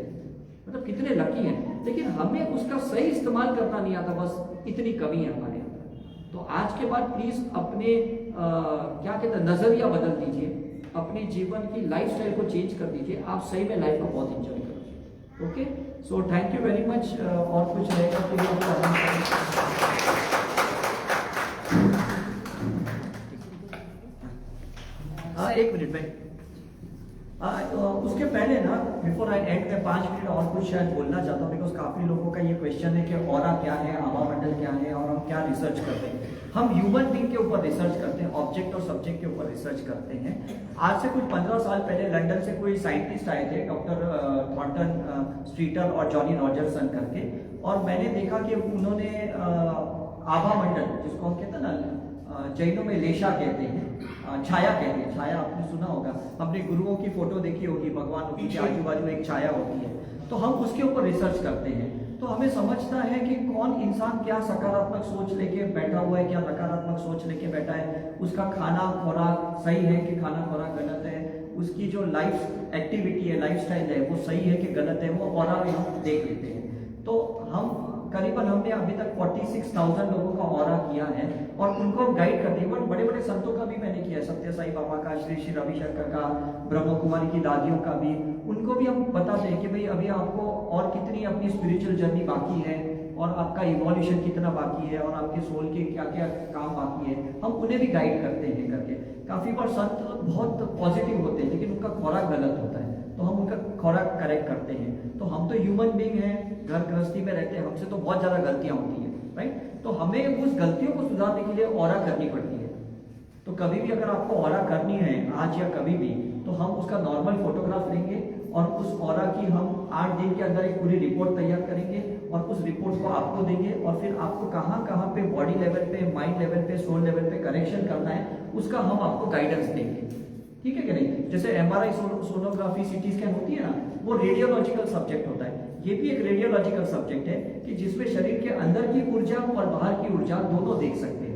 मतलब कितने लकी हैं, लेकिन हमें उसका सही इस्तेमाल करना नहीं आता, बस इतनी कमी है हमारे अंदर। तो आज के बाद प्लीज अपने क्या कहते हैं, नजरिया बदल दीजिए, अपने जीवन की लाइफस्टाइल को चेंज कर दीजिए, आप सही में लाइफ को बहुत एंजॉय करोगे। Okay, so thank you very much. और कुछ रहेगा तो हाँ, 1 मिनट में उसके पहले ना, बिफोर आई एंड, मैं 5 मिनट और कुछ शायद बोलना चाहता हूँ, बिकॉज काफी लोगों का ये क्वेश्चन है कि ऑरा क्या है, आभा मंडल क्या है, और हम क्या रिसर्च करते हैं। हम ह्यूमन बीइंग के ऊपर रिसर्च करते हैं, ऑब्जेक्ट और सब्जेक्ट के ऊपर रिसर्च करते हैं। आज से कुछ 15 साल पहले लंदन से कोई साइंटिस्ट आए थे, डॉक्टर थॉर्नटन स्ट्रीटर और जॉनी रॉजरसन करके, और मैंने देखा कि उन्होंने आभा मंडल, जिसको हम कहते हैं ना जैनों में लेशा कहते हैं, छाया कहते हैं, छाया आपने सुना होगा, अपने गुरुओं की फोटो देखी होगी, भगवान के आजू बाजू एक छाया होती है, तो हम उसके ऊपर रिसर्च करते हैं। तो हमें समझना है कि कौन इंसान क्या सकारात्मक सोच लेके बैठा हुआ है, क्या नकारात्मक सोच लेके बैठा है, उसका खाना खुराक सही है कि खाना खुराक गलत है, उसकी जो लाइफ एक्टिविटी है, लाइफस्टाइल है, वो सही है कि गलत है, वो ऑरा में हम देख लेते हैं। तो हम करीबन हमने अभी तक 46,000 लोगों का ऑरा किया है और उनको गाइड करते हैं। बड़े बड़े संतों का भी मैंने किया है, सत्य साई बाबा का, श्री श्री रविशंकर का, ब्रह्म कुमारी की दादियों का भी, उनको भी हम बताते हैं कि भाई अभी आपको और कितनी अपनी स्पिरिचुअल जर्नी बाकी है, और आपका इवोल्यूशन कितना बाकी है, और आपके सोल के क्या क्या काम बाकी है, हम उन्हें भी गाइड करते हैं करके। काफी बार संत बहुत पॉजिटिव होते हैं लेकिन उनका खुराक गलत होता है, तो हम उनका खुराक करेक्ट करते हैं। तो हम तो ह्यूमन बीइंग हैं, घर गृहस्थी में रहते हैं, हमसे तो बहुत ज्यादा गलतियां होती है, राइट? तो हमें उस गलतियों को सुधारने के लिए ऑरा करनी पड़ती है। तो कभी भी अगर आपको ऑरा करनी है, आज या कभी भी, तो हम उसका नॉर्मल फोटोग्राफ लेंगे और उस ऑरा की हम 8 दिन के अंदर एक पूरी रिपोर्ट तैयार करेंगे और उस रिपोर्ट को आपको देंगे, और फिर आपको कहाँ कहाँ पे बॉडी लेवल पे, माइंड लेवल पे, सोल लेवल पे करेक्शन करना है, उसका हम आपको गाइडेंस देंगे। ठीक है कि नहीं? जैसे MRI सोनोग्राफी, CT स्कैन होती है ना, वो रेडियोलॉजिकल सब्जेक्ट होता है। ये भी एक रेडियोलॉजिकल सब्जेक्ट है कि जिसमें शरीर के अंदर की ऊर्जा और बाहर की ऊर्जा दोनों देख सकते हैं।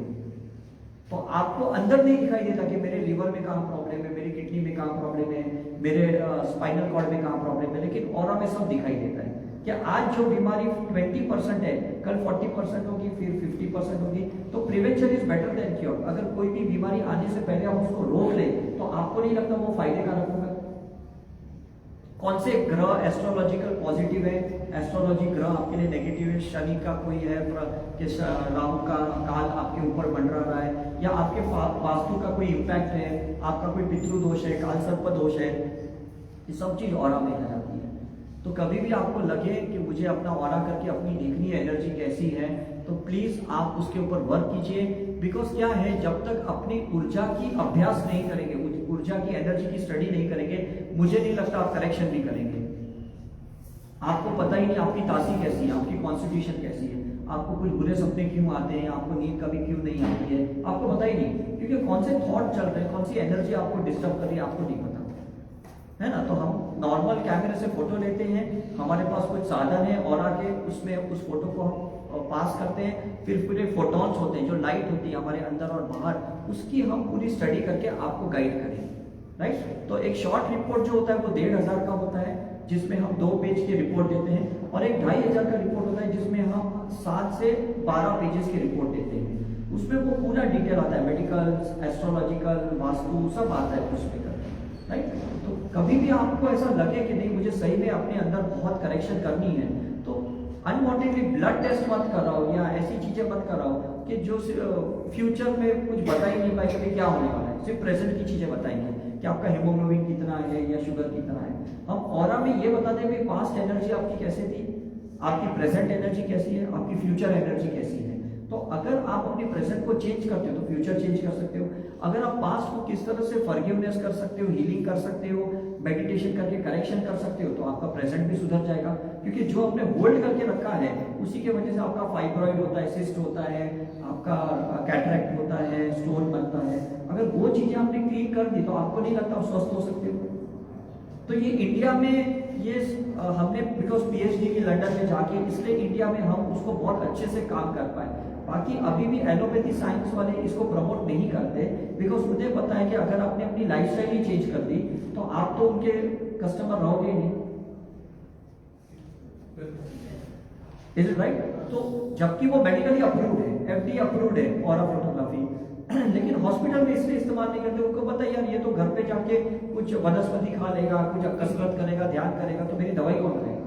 तो आपको अंदर नहीं दिखाई देता कि मेरे लिवर में कहाँ प्रॉब्लम है, मेरी किडनी में कहाँ प्रॉब्लम है, मेरे स्पाइनल कॉर्ड में कहाँ प्रॉब्लम है, लेकिन ऑरा में सब दिखाई देता है कि आज जो बीमारी 20% है, कल 40% होगी, फिर 50% होगी। तो prevention is better than cure. अगर कोई भी बीमारी आने से पहले हम उसको रोक ले तो आपको नहीं लगता वो फायदे कारक होगा? कौन से ग्रह एस्ट्रोलॉजिकल पॉजिटिव है, एस्ट्रोलॉजी ग्रह आपके लिए नेगेटिव है, शनि का कोई है कि राहु का काल आपके ऊपर मंडरा रहा है, या आपके वास्तु का कोई इम्पैक्ट है, आपका कोई पितृ दोष है, काल सर्प दोष है, ये सब चीज ऑरा में आ जाती है। तो कभी भी आपको लगे कि मुझे अपना ऑरा करके अपनी देखनी है एनर्जी कैसी है, तो प्लीज आप उसके ऊपर वर्क कीजिए। बिकॉज क्या है, जब तक अपनी ऊर्जा की अभ्यास नहीं करेंगे, ऊर्जा की, एनर्जी की स्टडी नहीं करेंगे, मुझे नहीं लगता आप करेक्शन भी करेंगे। आपको पता ही नहीं आपकी तासी कैसी है, आपकी कॉन्स्टिट्यूशन कैसी है, आपको कुछ बुरे सपने क्यों आते हैं, आपको नींद कभी क्यों नहीं आती है, आपको पता ही नहीं, क्योंकि कौन से थॉट चल रहे हैं, कौन सी एनर्जी आपको डिस्टर्ब कर रही है, आपको नहीं पता, है ना। तो हम नॉर्मल कैमरे से फोटो लेते हैं, हमारे पास कुछ साधन है और आके उसमें उस फोटो को हम पास करते हैं, फिर पूरे फोटॉन्स होते हैं जो लाइट होती है हमारे अंदर और बाहर, उसकी हम पूरी स्टडी करके आपको गाइड करें, राइट। तो एक शॉर्ट रिपोर्ट जो होता है वो 1500 का होता है, जिसमें हम 2 पेज की रिपोर्ट देते हैं, और एक 2500 का रिपोर्ट होता है जिसमें हम 7 से 12 पेजेस की रिपोर्ट देते हैं। उसमें वो पूरा डिटेल आता है, मेडिकल, एस्ट्रोलॉजिकल, वास्तु सब आता है उसमें, राइट। तो कभी भी आपको ऐसा लगे कि नहीं मुझे सही में अपने अंदर बहुत करेक्शन करनी है, तो अनवांटेडली ब्लड टेस्ट मत कराओ या ऐसी चीजें मत कराओ कि जो फ्यूचर में कुछ बता ही नहीं पाएंगे कि क्या होने वाला है, सिर्फ प्रेजेंट की चीजें बताएंगे कि आपका हीमोग्लोबिन कितना है या शुगर कितना है। हम ऑरा में ये बताते हैं कि पास्ट एनर्जी आपकी कैसे थी, आपकी प्रेजेंट एनर्जी कैसी है, आपकी फ्यूचर एनर्जी कैसी है। तो अगर आप अपने प्रेजेंट को चेंज करते हो तो फ्यूचर चेंज कर सकते हो। अगर आप पास्ट को किस तरह से फॉरगिवनेस कर सकते हो, हीलिंग कर सकते हो, मेडिटेशन करके करेक्शन कर सकते हो, तो आपका प्रेजेंट भी सुधर जाएगा। क्योंकि जो आपने होल्ड करके रखा है उसी की वजह से आपका फाइब्रॉइड होता है, सिस्ट होता है, आपका कैटरेक्ट होता है, स्टोन बनता है। अगर वो चीजें आपने क्लीन कर दी तो आपको नहीं लगता आप स्वस्थ हो सकते हो। तो ये इंडिया में ये हमने बिकॉज पीएचडी की लंदन में जाके, इसलिए इंडिया में हम उसको बहुत अच्छे से काम कर पाए। बाकी अभी भी एलोपैथी साइंस वाले इसको प्रमोट नहीं करते, बिकॉज मुझे पता है कि अगर आपने अपनी लाइफस्टाइल ही चेंज कर दी तो आप तो उनके कस्टमर रहोगे नहीं, इज इट राइट। तो जबकि वो मेडिकली अप्रूव्ड है, एफडी अप्रूव्ड है ऑरा फोटोग्राफी, लेकिन हॉस्पिटल में इसलिए इस्तेमाल नहीं करते। उनको पता है यार ये तो घर पे जाके कुछ वनस्पति खा लेगा, कुछ कसरत करेगा, ध्यान करेगा, तो मेरी दवाई कौन करेगा।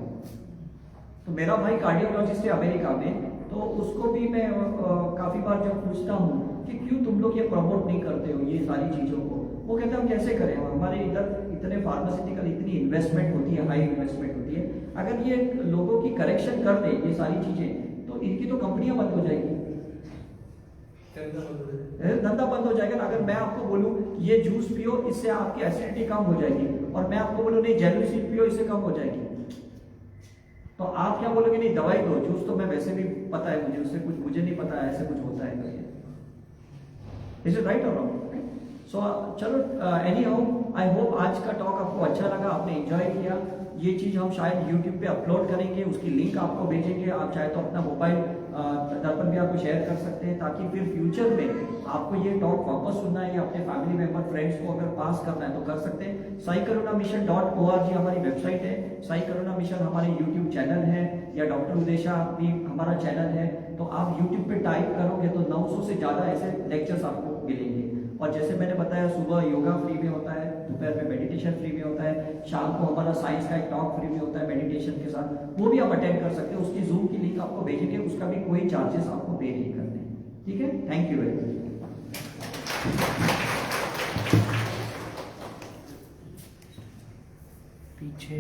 तो मेरा भाई कार्डियोलॉजिस्ट है अमेरिका में, तो उसको भी मैं काफी बार जब पूछता हूँ कि क्यों तुम लोग ये प्रमोट नहीं करते हो ये सारी चीजों को, वो कहते हैं हम कैसे करें, हमारे इधर इतने फार्मास्यूटिकल इतनी इन्वेस्टमेंट होती है, हाई इन्वेस्टमेंट होती है, अगर ये लोगों की करेक्शन कर दे ये सारी चीजें तो इनकी तो कंपनियां बंद हो जाएगी, धंधा बंद हो जाएगा। अगर मैं आपको बोलूं ये जूस पियो इससे आपकी एसिडिटी कम हो जाएगी, और मैं आपको बोलूं नहीं जेलुसिन पियो इससे कम हो जाएगी, तो आप क्या बोलोगे नहीं दवाई दो, जूस तो मैं वैसे भी पता है मुझे, उससे कुछ मुझे नहीं पता है ऐसे कुछ होता है करके। इज इट राइट और रॉन्ग? सो चलो एनी हाउ आई होप आज का टॉक आपको अच्छा लगा, आपने एंजॉय किया। ये चीज हम शायद यूट्यूब पे अपलोड करेंगे, उसकी लिंक आपको भेजेंगे, आप चाहे तो अपना मोबाइल दर्पण भी आपको शेयर कर सकते हैं, ताकि फिर फ्यूचर में आपको ये टॉक वापस सुनना है या अपने फैमिली मेंबर फ्रेंड्स को अगर पास करना है तो कर सकते हैं। साईकरुणामिशन.org हमारी वेबसाइट है, साई करुणा मिशन हमारे यूट्यूब चैनल है, या डॉक्टर उदेशा भी हमारा चैनल है। तो आप यूट्यूब पे टाइप करोगे तो 900 से ज्यादा ऐसे लेक्चर्स आपको मिलेंगे। और जैसे मैंने बताया सुबह योगा फ्री में होता है, दोपहर में मेडिटेशन फ्री में होता है, शाम को हमारा साइंस का एक टॉक फ्री में होता है मेडिटेशन के साथ, वो भी आप अटेंड कर सकते हैं। उसकी जूम की लिंक आपको भेजेंगे, उसका भी कोई चार्जेस आपको पे नहीं करने, ठीक है। Thank you very much. पीछे